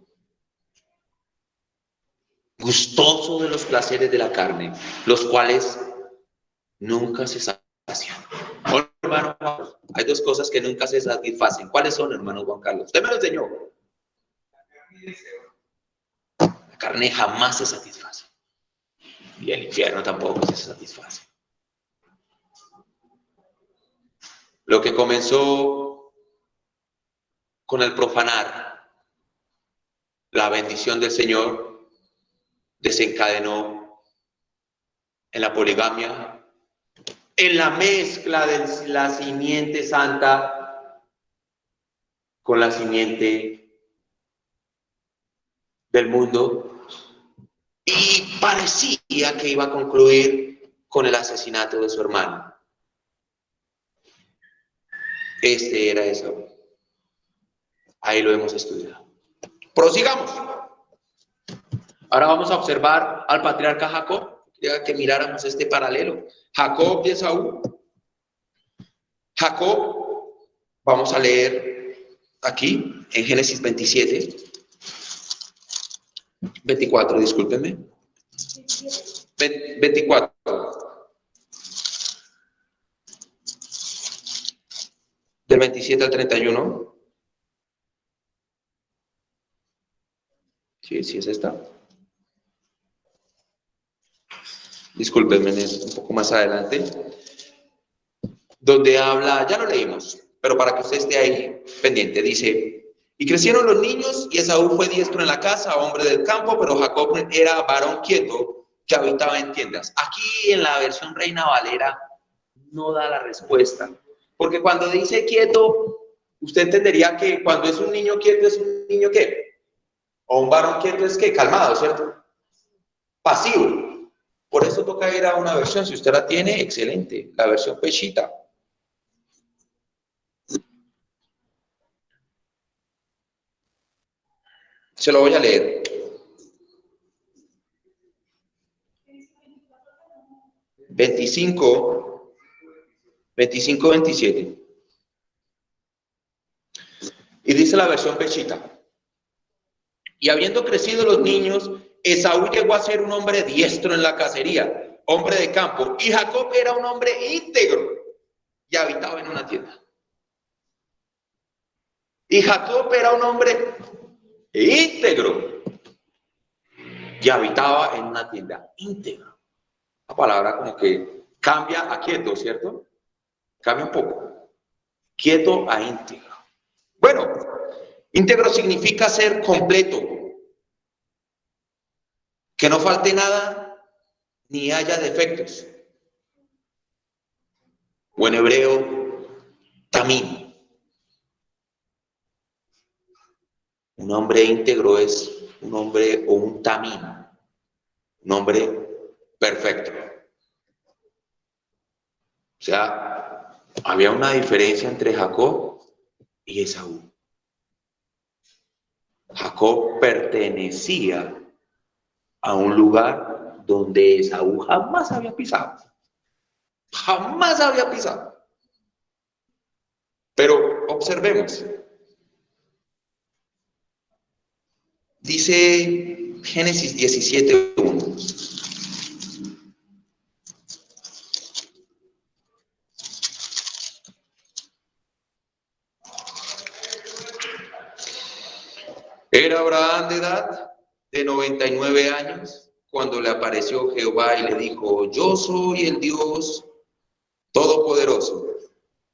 gustoso de los placeres de la carne, los cuales nunca se sacian. Bueno, hermano, hay dos cosas que nunca se satisfacen. ¿Cuáles son, hermano Juan Carlos? Usted me lo enseñó. La carne jamás se satisface. Y el infierno tampoco se satisface. Lo que comenzó con el profanar la bendición del Señor desencadenó en la poligamia, en la mezcla de la simiente santa con la simiente del mundo, y parecía que iba a concluir con el asesinato de su hermano. Este era Esaú. Ahí lo hemos estudiado. Prosigamos. Ahora vamos a observar al patriarca Jacob. Quería que miráramos este paralelo. Jacob y Esaú. Jacob, vamos a leer aquí en Génesis 24, discúlpenme. 24. Del 27 al 31. Sí, es esta. Discúlpenme, es un poco más adelante. Donde habla, ya lo leímos, pero para que usted esté ahí pendiente, dice, y crecieron los niños, y Esaú fue diestro en la casa, hombre del campo, pero Jacob era varón quieto, que habitaba en tiendas. Aquí en la versión Reina Valera no da la respuesta, porque cuando dice quieto, usted entendería que cuando es un niño quieto, es un niño ¿qué? O un varón quieto es ¿qué? Calmado, ¿cierto? Pasivo. Por eso toca ir a una versión, si usted la tiene, excelente, la versión Peshita. Se lo voy a leer. 25, 27. Y dice la versión Peshita. Y habiendo crecido los niños, Esaú llegó a ser un hombre diestro en la cacería, hombre de campo, y Jacob era un hombre íntegro y habitaba en una tienda. Y Jacob era un hombre íntegro y habitaba en una tienda íntegra. La palabra como que cambia a quieto, ¿cierto? Cambia un poco. Quieto a íntegro. Bueno, íntegro significa ser completo, que no falte nada ni haya defectos. O en hebreo, tamim. Un hombre íntegro es un hombre o un tamim, un hombre perfecto. O sea, había una diferencia entre Jacob y Esaú. Jacob pertenecía a un lugar donde Esaú jamás había pisado. Jamás había pisado. Pero observemos. Dice Génesis 17:1. Era Abraham de edad de 99 años cuando le apareció Jehová y le dijo: yo soy el Dios Todopoderoso.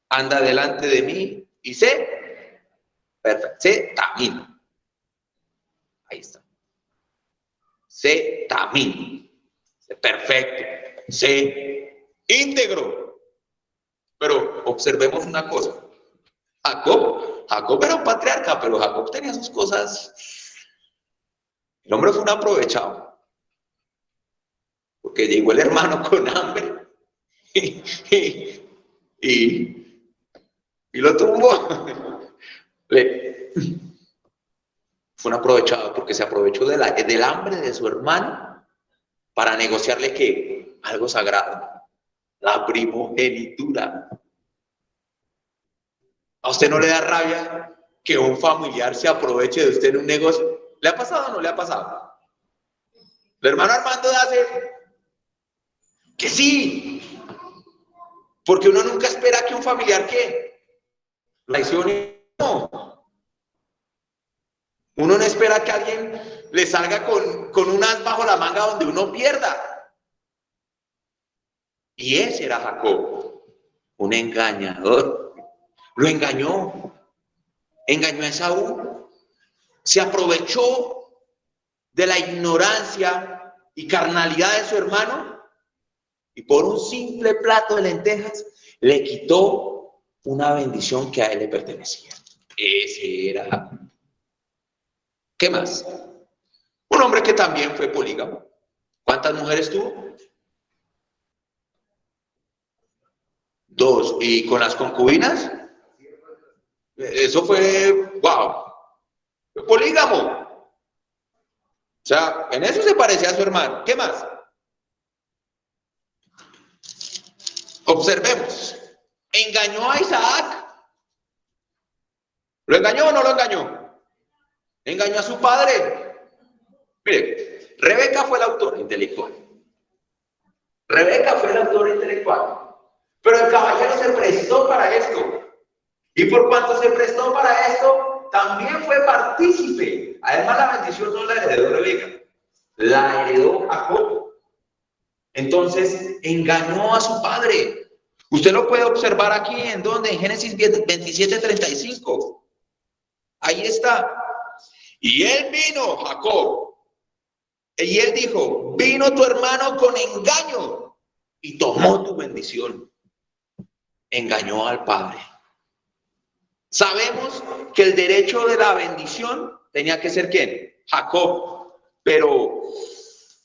Anda delante de mí y sé perfecto. Sé tamín. Ahí está. Sé tamín. Sé perfecto. Sé íntegro. Pero observemos una cosa. Jacob era un patriarca, pero Jacob tenía sus cosas. El hombre fue un aprovechado, porque llegó el hermano con hambre y, y, y, y lo tumbó. Fue un aprovechado porque se aprovechó del hambre de su hermano para negociarle que algo sagrado, la primogenitura. ¿A usted no le da rabia que un familiar se aproveche de usted en un negocio? ¿Le ha pasado o no le ha pasado? El hermano Armando hace que sí, porque uno nunca espera que un familiar que traicione. No. Uno no espera que alguien le salga con un as bajo la manga donde uno pierda. Y ese era Jacob, un engañador. Lo engañó a Esaú. Se aprovechó de la ignorancia y carnalidad de su hermano y por un simple plato de lentejas le quitó una bendición que a él le pertenecía. Ese era Jacob. ¿Qué más? Un hombre que también fue polígamo. ¿Cuántas mujeres tuvo? 2. ¿Y con las concubinas? Eso fue, wow, fue polígamo. O sea, en eso se parecía a su hermano. ¿Qué más? Observemos. ¿Engañó a Isaac? ¿Lo engañó o no lo engañó? Engañó a su padre. Mire, Rebeca fue la autora intelectual. Rebeca fue la autora intelectual. Pero el caballero se prestó para esto. Y por cuanto se prestó para esto, también fue partícipe. Además, la bendición no la heredó Rebeca, la heredó Jacob. Entonces, engañó a su padre. Usted lo puede observar aquí, ¿en dónde? En Génesis 27:35. Ahí está. Y él vino, Jacob, y él dijo: vino tu hermano con engaño y tomó tu bendición. Engañó al padre. Sabemos que el derecho de la bendición tenía que ser ¿quién? Jacob. Pero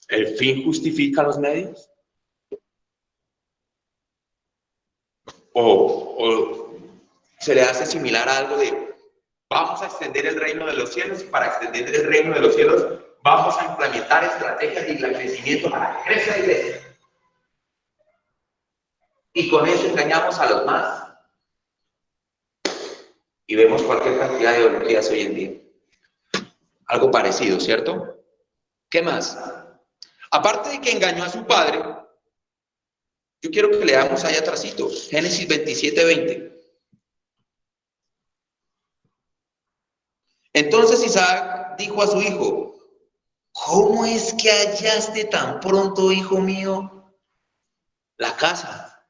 ¿el fin justifica los medios? ¿O se le hace similar a algo de vamos a extender el reino de los cielos y para extender el reino de los cielos vamos a implementar estrategias de crecimiento para que crezca la iglesia? Y con eso engañamos a los más y vemos cualquier cantidad de ideologías hoy en día. Algo parecido, ¿cierto? ¿Qué más? Aparte de que engañó a su padre, yo quiero que leamos ahí atrásito, Génesis 27:20. Entonces Isaac dijo a su hijo: ¿cómo es que hallaste tan pronto, hijo mío, la casa?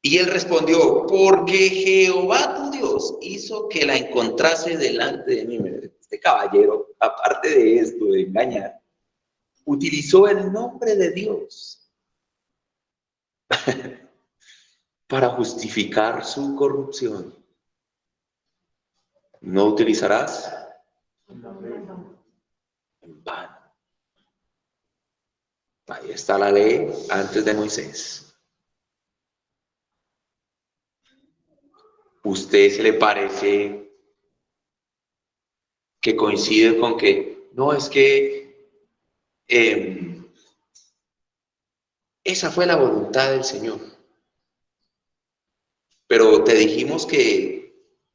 Y él respondió: porque Jehová tu Dios hizo que la encontrase delante de mí. Este caballero, aparte de esto, de engañar, utilizó el nombre de Dios para justificar su corrupción. No utilizarás en vano. Ahí está la ley antes de Moisés. ¿Usted se le parece que coincide con que no es que esa fue la voluntad del Señor? Pero te dijimos que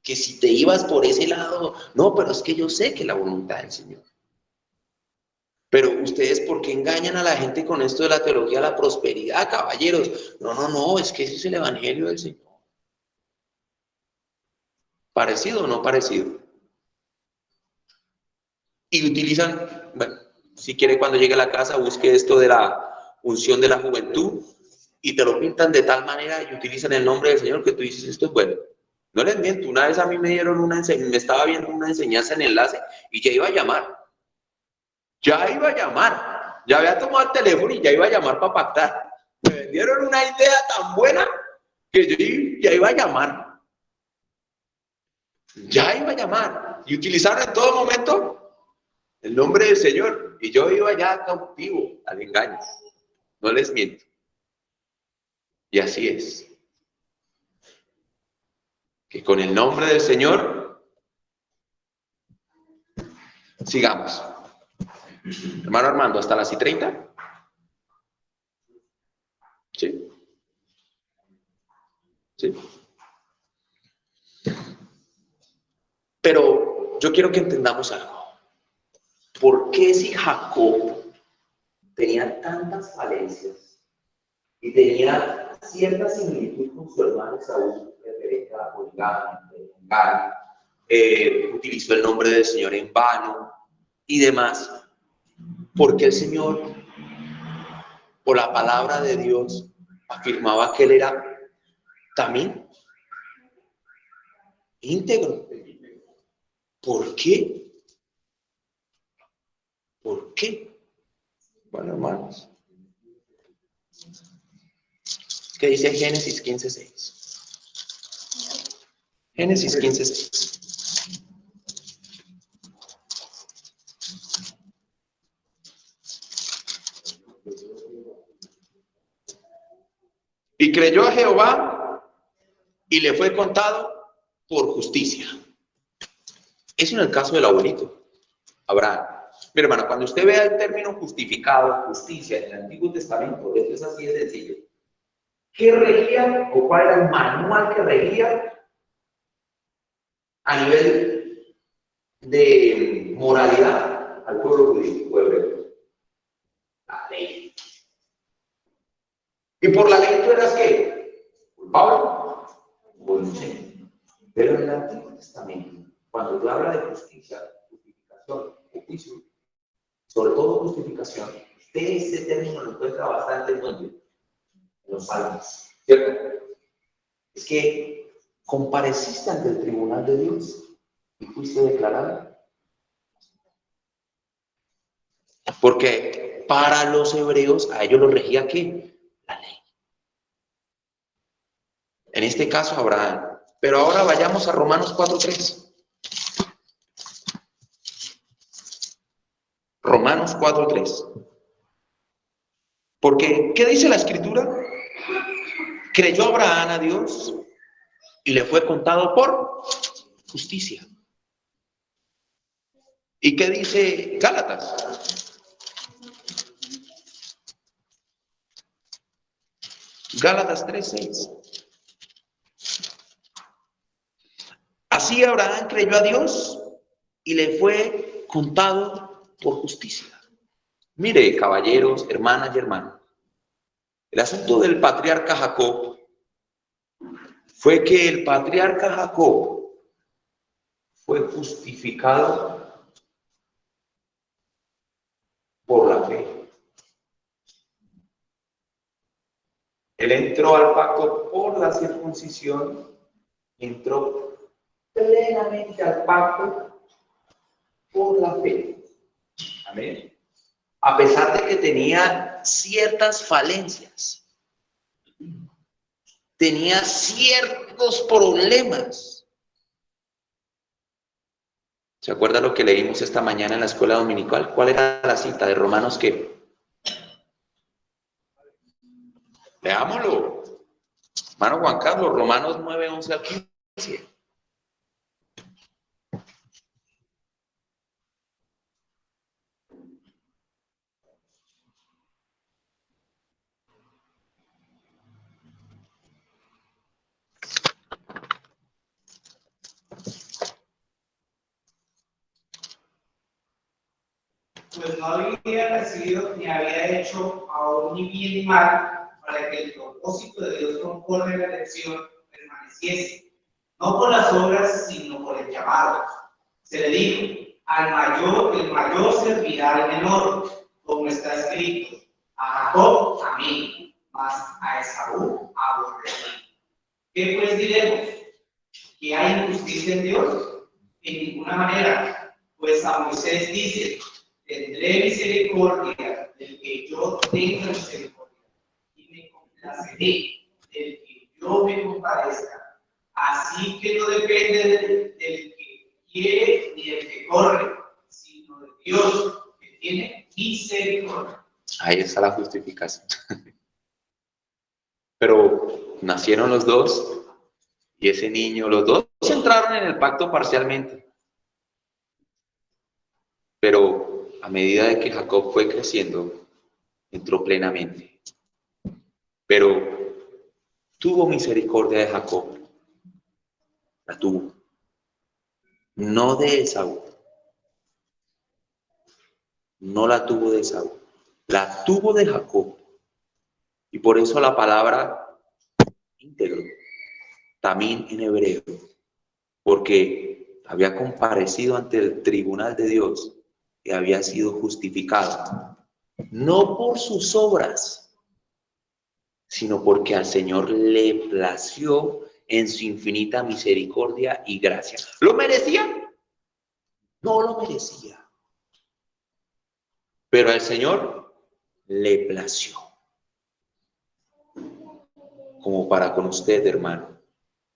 si te ibas por ese lado, no, pero es que yo sé que es la voluntad del Señor. Pero ustedes, ¿por qué engañan a la gente con esto de la teología de la prosperidad, caballeros? No, es que ese es el evangelio del Señor. ¿Parecido o no parecido? Y utilizan, bueno, si quiere cuando llegue a la casa busque esto de la unción de la juventud y te lo pintan de tal manera y utilizan el nombre del Señor que tú dices, esto es bueno. No les miento, una vez a mí me dieron me estaba viendo una enseñanza en enlace y ya iba a llamar. Ya había tomado el teléfono y ya iba a llamar para pactar. Me vendieron una idea tan buena que yo ya iba a llamar. Ya iba a llamar. Y utilizaron en todo momento el nombre del Señor. Y yo iba ya cautivo al engaño. No les miento. Y así es. Que con el nombre del Señor, sigamos. Hermano Armando, ¿hasta las 1:30? Sí. Sí. Pero yo quiero que entendamos algo. ¿Por qué si Jacob tenía tantas falencias y tenía cierta similitud con su hermano Esaú, referente a la poligamia, utilizó el nombre del Señor en vano y demás? Porque el Señor, o la palabra de Dios, afirmaba que él era también íntegro. ¿Por qué? ¿Por qué? Bueno, hermanos, ¿qué dice Génesis 15:6? Génesis 15:6. Y creyó a Jehová y le fue contado por justicia. Eso en el caso del abuelito, Abraham. Mi hermano, cuando usted vea el término justificado, justicia, en el Antiguo Testamento, esto es así de sencillo. ¿Qué regía o cuál era el manual que regía a nivel de moralidad al pueblo judío, hebreo? La ley. ¿Y por la ley tú eras qué? ¿Culpable? O inocente. Pero en el Antiguo Testamento, cuando tú hablas de justicia, justificación, juicio, sobre todo justificación, usted ese término lo encuentra bastante en los Salmos, ¿cierto? Es que compareciste ante el tribunal de Dios y fuiste declarado. Porque para los hebreos, a ellos los regía ¿qué? La ley. En este caso, Abraham. Pero ahora vayamos a Romanos 4:3. Romanos 4:3. Porque, ¿qué dice la Escritura? Creyó Abraham a Dios y le fue contado por justicia. ¿Y qué dice Gálatas? Gálatas 3:6. Así Abraham creyó a Dios y le fue contado por justicia. Mire, caballeros, hermanas y hermanos, el asunto del patriarca Jacob fue que el patriarca Jacob fue justificado por la fe. Él entró al pacto por la circuncisión, entró plenamente al pacto por la fe. Amén. A pesar de que tenía ciertas falencias, tenía ciertos problemas. ¿Se acuerda lo que leímos esta mañana en la escuela dominical? ¿Cuál era la cita de Romanos qué? Leámoslo. Hermano Juan Carlos, Romanos 9, 11 al 15. Pues no había recibido ni había hecho aún ni bien ni mal para que el propósito de Dios conforme a la elección permaneciese, no por las obras, sino por el llamado. Se le dijo, el mayor servirá al menor, como está escrito, a Jacob a mí, mas a Esaú aborrecí. ¿Qué pues diremos? ¿Que hay injusticia en Dios? En ninguna manera, pues a Moisés dice, tendré misericordia del que yo tenga misericordia, y me complaceré del que yo me compadezca. Así que no depende del que quiere ni del que corre, sino de Dios que tiene misericordia. Ahí está la justificación. Pero nacieron los dos y ese niño, los dos entraron en el pacto parcialmente. Pero a medida de que Jacob fue creciendo, entró plenamente. Pero tuvo misericordia de Jacob. La tuvo. No de Esaú. No la tuvo de Esaú. La tuvo de Jacob. Y por eso la palabra íntegro, también en hebreo, porque había comparecido ante el tribunal de Dios y había sido justificado, no por sus obras, sino porque al Señor le plació en su infinita misericordia y gracia. ¿Lo merecía? No lo merecía. Pero al Señor le plació. Como para con usted, hermano.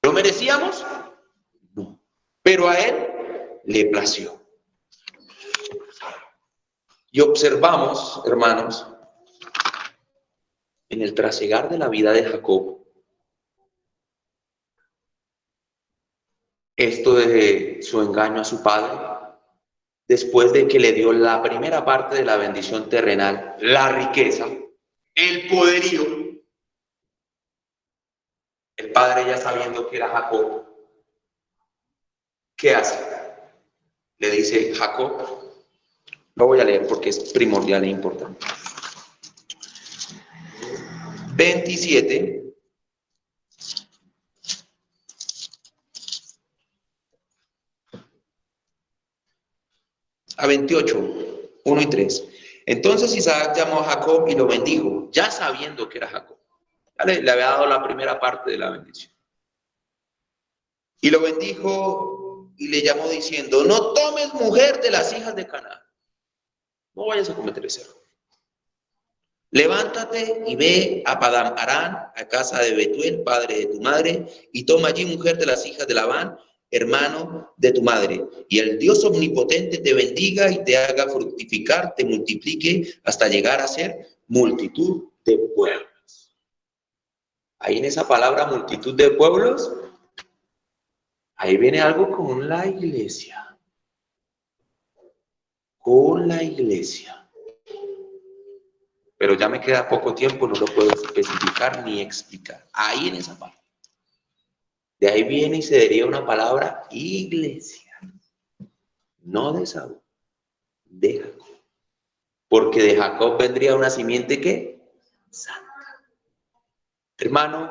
¿Lo merecíamos? No. Pero a Él le plació. Y observamos, hermanos, en el trasegar de la vida de Jacob, esto de su engaño a su padre, después de que le dio la primera parte de la bendición terrenal, la riqueza, el poderío, el padre ya sabiendo que era Jacob, ¿qué hace? Le dice, Jacob, lo voy a leer porque es primordial e importante. 27. A 28, 1 y 3. Entonces Isaac llamó a Jacob y lo bendijo, ya sabiendo que era Jacob. Ya le había dado la primera parte de la bendición. Y lo bendijo y le llamó diciendo, no tomes mujer de las hijas de Canaán. No vayas a cometer ese error. Levántate y ve a Padam Arán, a casa de Betuel, padre de tu madre, y toma allí mujer de las hijas de Labán, hermano de tu madre, y el Dios omnipotente te bendiga y te haga fructificar, te multiplique hasta llegar a ser multitud de pueblos. Ahí en esa palabra multitud de pueblos, ahí viene algo con la iglesia. Con la iglesia. Pero ya me queda poco tiempo, no lo puedo especificar ni explicar. Ahí en esa parte. De ahí viene y se deriva una palabra iglesia. No de Saúl, de Jacob. Porque de Jacob vendría una simiente ¿qué? Santa. Hermano,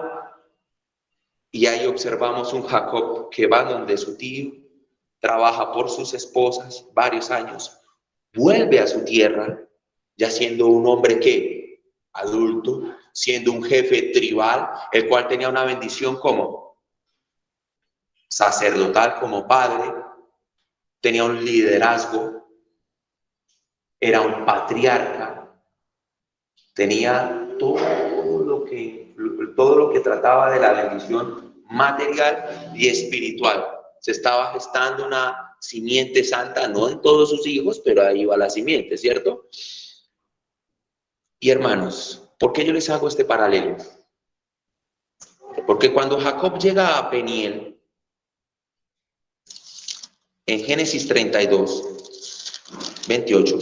y ahí observamos un Jacob que va donde su tío, trabaja por sus esposas varios años, vuelve a su tierra, ya siendo un hombre que adulto, siendo un jefe tribal, el cual tenía una bendición como sacerdotal, como padre, tenía un liderazgo, era un patriarca, tenía todo lo que trataba de la bendición material y espiritual. Se estaba gestando una simiente santa, no en todos sus hijos, pero ahí va la simiente, ¿cierto? Y hermanos, ¿por qué yo les hago este paralelo? Porque cuando Jacob llega a Peniel, en Génesis 32, 28,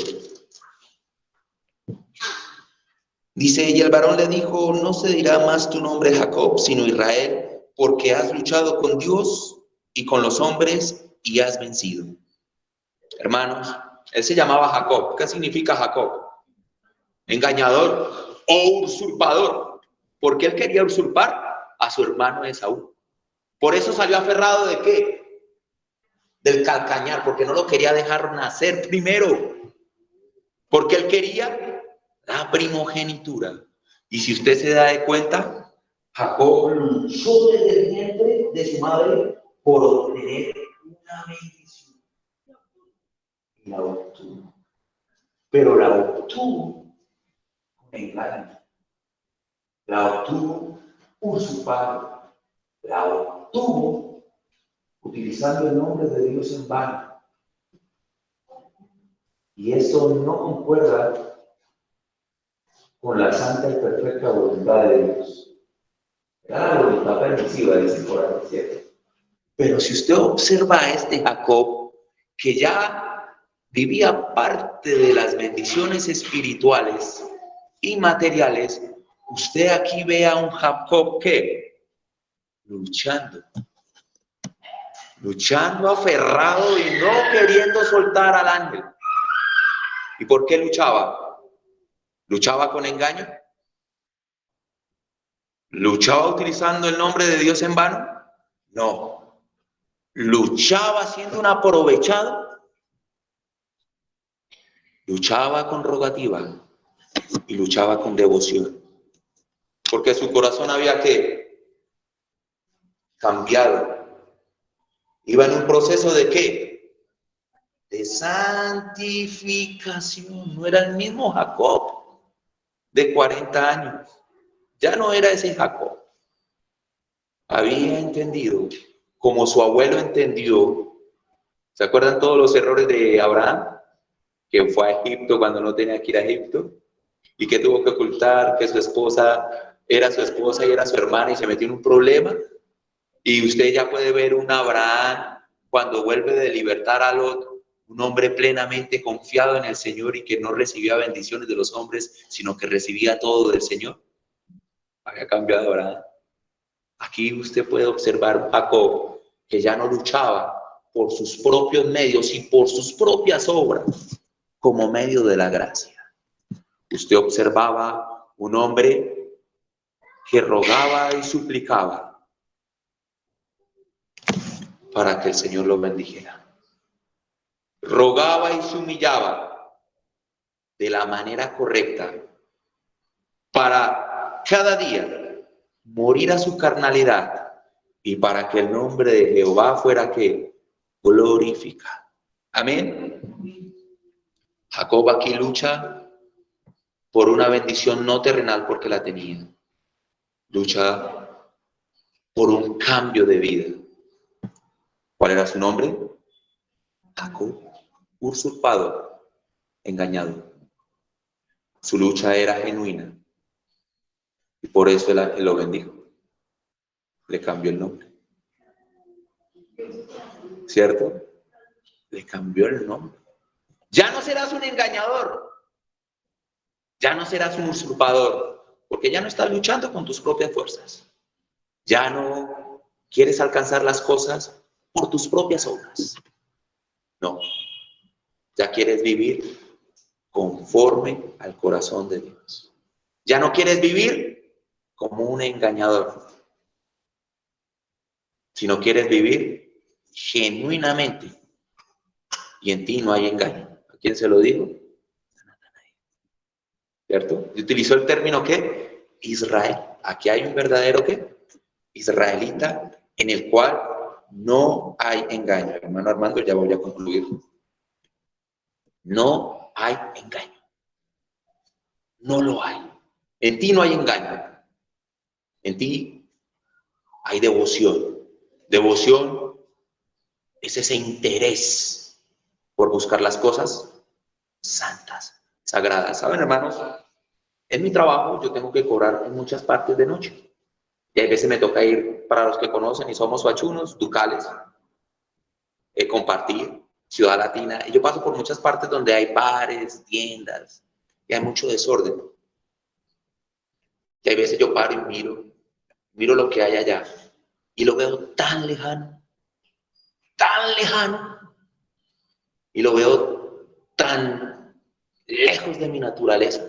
dice, y el varón le dijo, no se dirá más tu nombre Jacob, sino Israel, porque has luchado con Dios y con los hombres y has vencido. Hermanos, él se llamaba Jacob. ¿Qué significa Jacob? Engañador o usurpador, porque él quería usurpar a su hermano Esaú. Por eso salió aferrado ¿de qué? Del calcañar, porque no lo quería dejar nacer primero, porque él quería la primogenitura. Y si usted se da de cuenta, Jacob luchó desde el vientre de su madre por obtener una bendición. Y la obtuvo. Pero la obtuvo con engaño. La obtuvo usurpando. La obtuvo utilizando el nombre de Dios en vano. Y eso no concuerda con la santa y perfecta voluntad de Dios. Era la voluntad permisiva, dice por ahí, ¿cierto? Pero si usted observa a este Jacob, que ya vivía parte de las bendiciones espirituales y materiales, usted aquí ve a un Jacob que luchando aferrado y no queriendo soltar al ángel. ¿Y por qué luchaba? ¿Luchaba con engaño? ¿Luchaba utilizando el nombre de Dios en vano? No. ¿Luchaba siendo un aprovechado? Luchaba con rogativa y luchaba con devoción. Porque su corazón había que cambiado. Iba en un proceso de ¿qué? De santificación. No era el mismo Jacob de 40 años. Ya no era ese Jacob. Había entendido, como su abuelo entendió. ¿Se acuerdan todos los errores de Abraham? Que fue a Egipto cuando no tenía que ir a Egipto y que tuvo que ocultar que su esposa era su esposa y era su hermana y se metió en un problema. Y usted ya puede ver un Abraham cuando vuelve de libertar al otro, un hombre plenamente confiado en el Señor y que no recibía bendiciones de los hombres, sino que recibía todo del Señor. Había cambiado Abraham. Aquí usted puede observar a Jacob que ya no luchaba por sus propios medios y por sus propias obras como medio de la gracia. Usted observaba un hombre que rogaba y suplicaba para que el Señor lo bendijera. Rogaba y se humillaba de la manera correcta para cada día morir a su carnalidad y para que el nombre de Jehová fuera que glorificado. Amén. Jacob aquí lucha por una bendición no terrenal porque la tenía. Lucha por un cambio de vida. ¿Cuál era su nombre? Jacob, usurpado, engañado. Su lucha era genuina y por eso el ángel lo bendijo. Le cambió el nombre. ¿Cierto? Le cambió el nombre. Ya no serás un engañador. Ya no serás un usurpador, porque ya no estás luchando con tus propias fuerzas. Ya no quieres alcanzar las cosas por tus propias obras. No. Ya quieres vivir conforme al corazón de Dios. Ya no quieres vivir como un engañador, sino quieres vivir genuinamente y en ti no hay engaño. ¿A quién se lo digo? A Natanael. ¿Cierto? Y utilizó el término ¿qué? Israel. Aquí hay un verdadero ¿qué? Israelita en el cual no hay engaño. Hermano Armando, ya voy a concluir. No hay engaño. No lo hay. En ti no hay engaño. En ti hay devoción. Devoción es ese interés por buscar las cosas santas, sagradas. ¿Saben, hermanos? En mi trabajo yo tengo que cobrar en muchas partes de noche. Y a veces me toca ir, para los que conocen y somos huachunos, ducales, compartir, Ciudad Latina. Y yo paso por muchas partes donde hay bares, tiendas, y hay mucho desorden. Y a veces yo paro y miro lo que hay allá, y lo veo tan lejano, y lo veo tan lejos de mi naturaleza,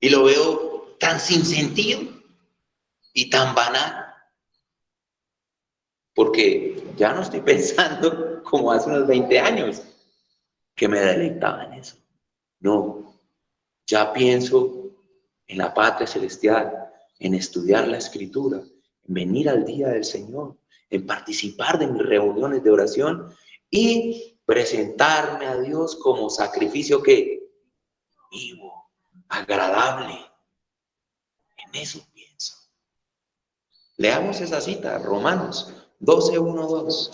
y lo veo tan sin sentido y tan banal, porque ya no estoy pensando como hace unos 20 años que me deleitaba en eso. No, ya pienso en la patria celestial, en estudiar la Escritura, en venir al día del Señor, en participar de mis reuniones de oración y presentarme a Dios como sacrificio que vivo, agradable. En eso pienso. Leamos esa cita, Romanos 12, 1, 2.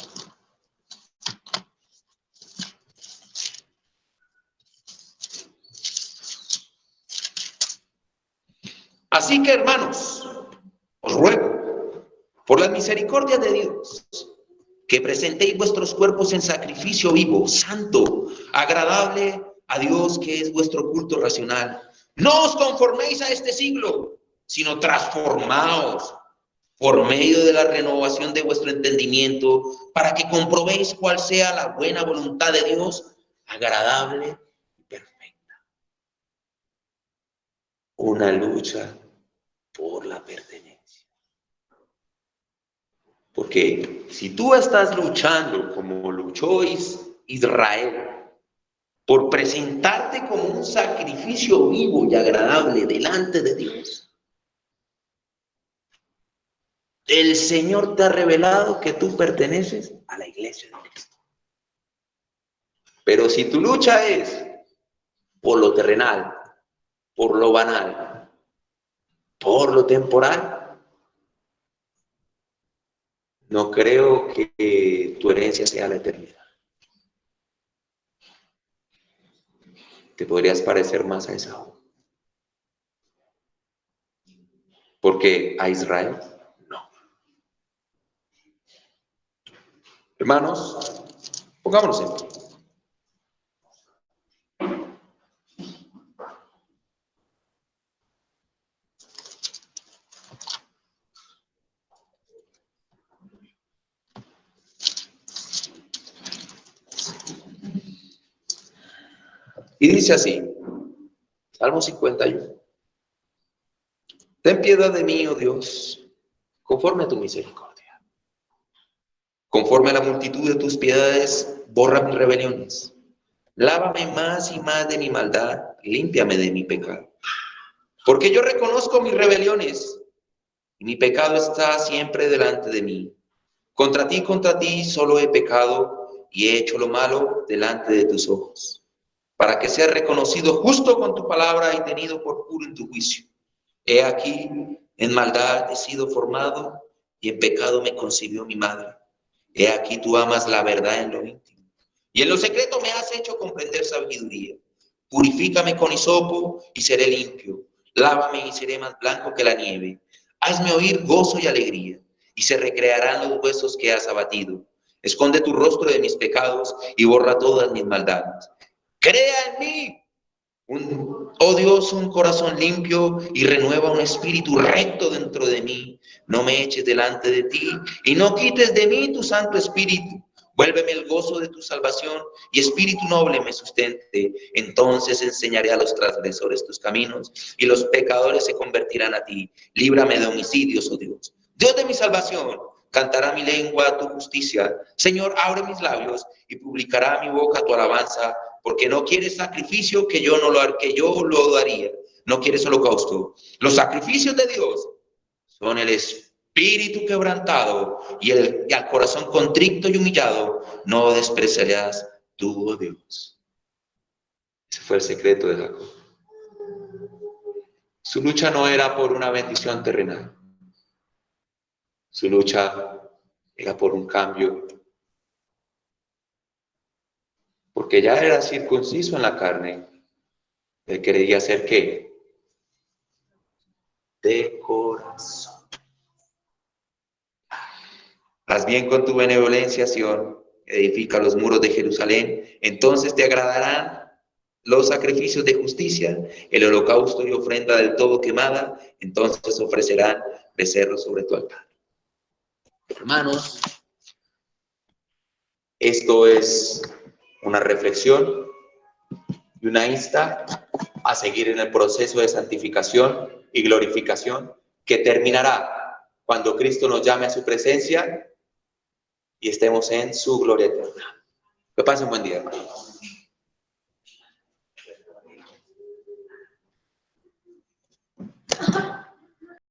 Así que, hermanos, os ruego, por las misericordias de Dios, que presentéis vuestros cuerpos en sacrificio vivo, santo, agradable a Dios, que es vuestro culto racional. No os conforméis a este siglo, sino transformaos por medio de la renovación de vuestro entendimiento, para que comprobéis cuál sea la buena voluntad de Dios, agradable y perfecta. Una lucha por la pertenencia. Porque si tú estás luchando como luchó Israel, por presentarte como un sacrificio vivo y agradable delante de Dios, el Señor te ha revelado que tú perteneces a la iglesia de Cristo. Pero si tu lucha es por lo terrenal, por lo banal, por lo temporal, no creo que tu herencia sea la eternidad. Te podrías parecer más a Esaú. Porque a Israel, no. Hermanos, pongámonos en pie. Y dice así, Salmo 51. Ten piedad de mí, oh Dios, conforme a tu misericordia. Conforme a la multitud de tus piedades, borra mis rebeliones. Lávame más y más de mi maldad, límpiame de mi pecado. Porque yo reconozco mis rebeliones, y mi pecado está siempre delante de mí. Contra ti solo he pecado, y he hecho lo malo delante de tus ojos, para que seas reconocido justo con tu palabra y tenido por puro en tu juicio. He aquí, en maldad he sido formado, y en pecado me concibió mi madre. He aquí tú amas la verdad en lo íntimo, y en lo secreto me has hecho comprender sabiduría. Purifícame con hisopo y seré limpio. Lávame y seré más blanco que la nieve. Hazme oír gozo y alegría, y se recrearán los huesos que has abatido. Esconde tu rostro de mis pecados y borra todas mis maldades. Crea en mí, oh Dios, un corazón limpio y renueva un espíritu recto dentro de mí. No me eches delante de ti y no quites de mí tu Santo Espíritu. Vuélveme el gozo de tu salvación y espíritu noble me sustente. Entonces enseñaré a los transgresores tus caminos y los pecadores se convertirán a ti. Líbrame de homicidios, oh Dios. Dios de mi salvación, Cantará mi lengua tu justicia. Señor, abre mis labios y publicará mi boca tu alabanza, porque no quieres sacrificio que yo lo daría. No quieres holocausto. Los sacrificios de Dios son el espíritu quebrantado y al corazón contrito y humillado no despreciarás tú, oh Dios. Ese fue el secreto de Jacob. Su lucha no era por una bendición terrenal. Su lucha era por un cambio. Porque ya era circunciso en la carne. Él quería ser ¿qué? De corazón. Haz bien con tu benevolencia, Sión. Edifica los muros de Jerusalén. Entonces te agradarán los sacrificios de justicia, el holocausto y ofrenda del todo quemada. Entonces ofrecerán becerros sobre tu altar. Hermanos, esto es una reflexión y una insta a seguir en el proceso de santificación y glorificación que terminará cuando Cristo nos llame a su presencia y estemos en su gloria eterna. Que pasen buen día, hermanos.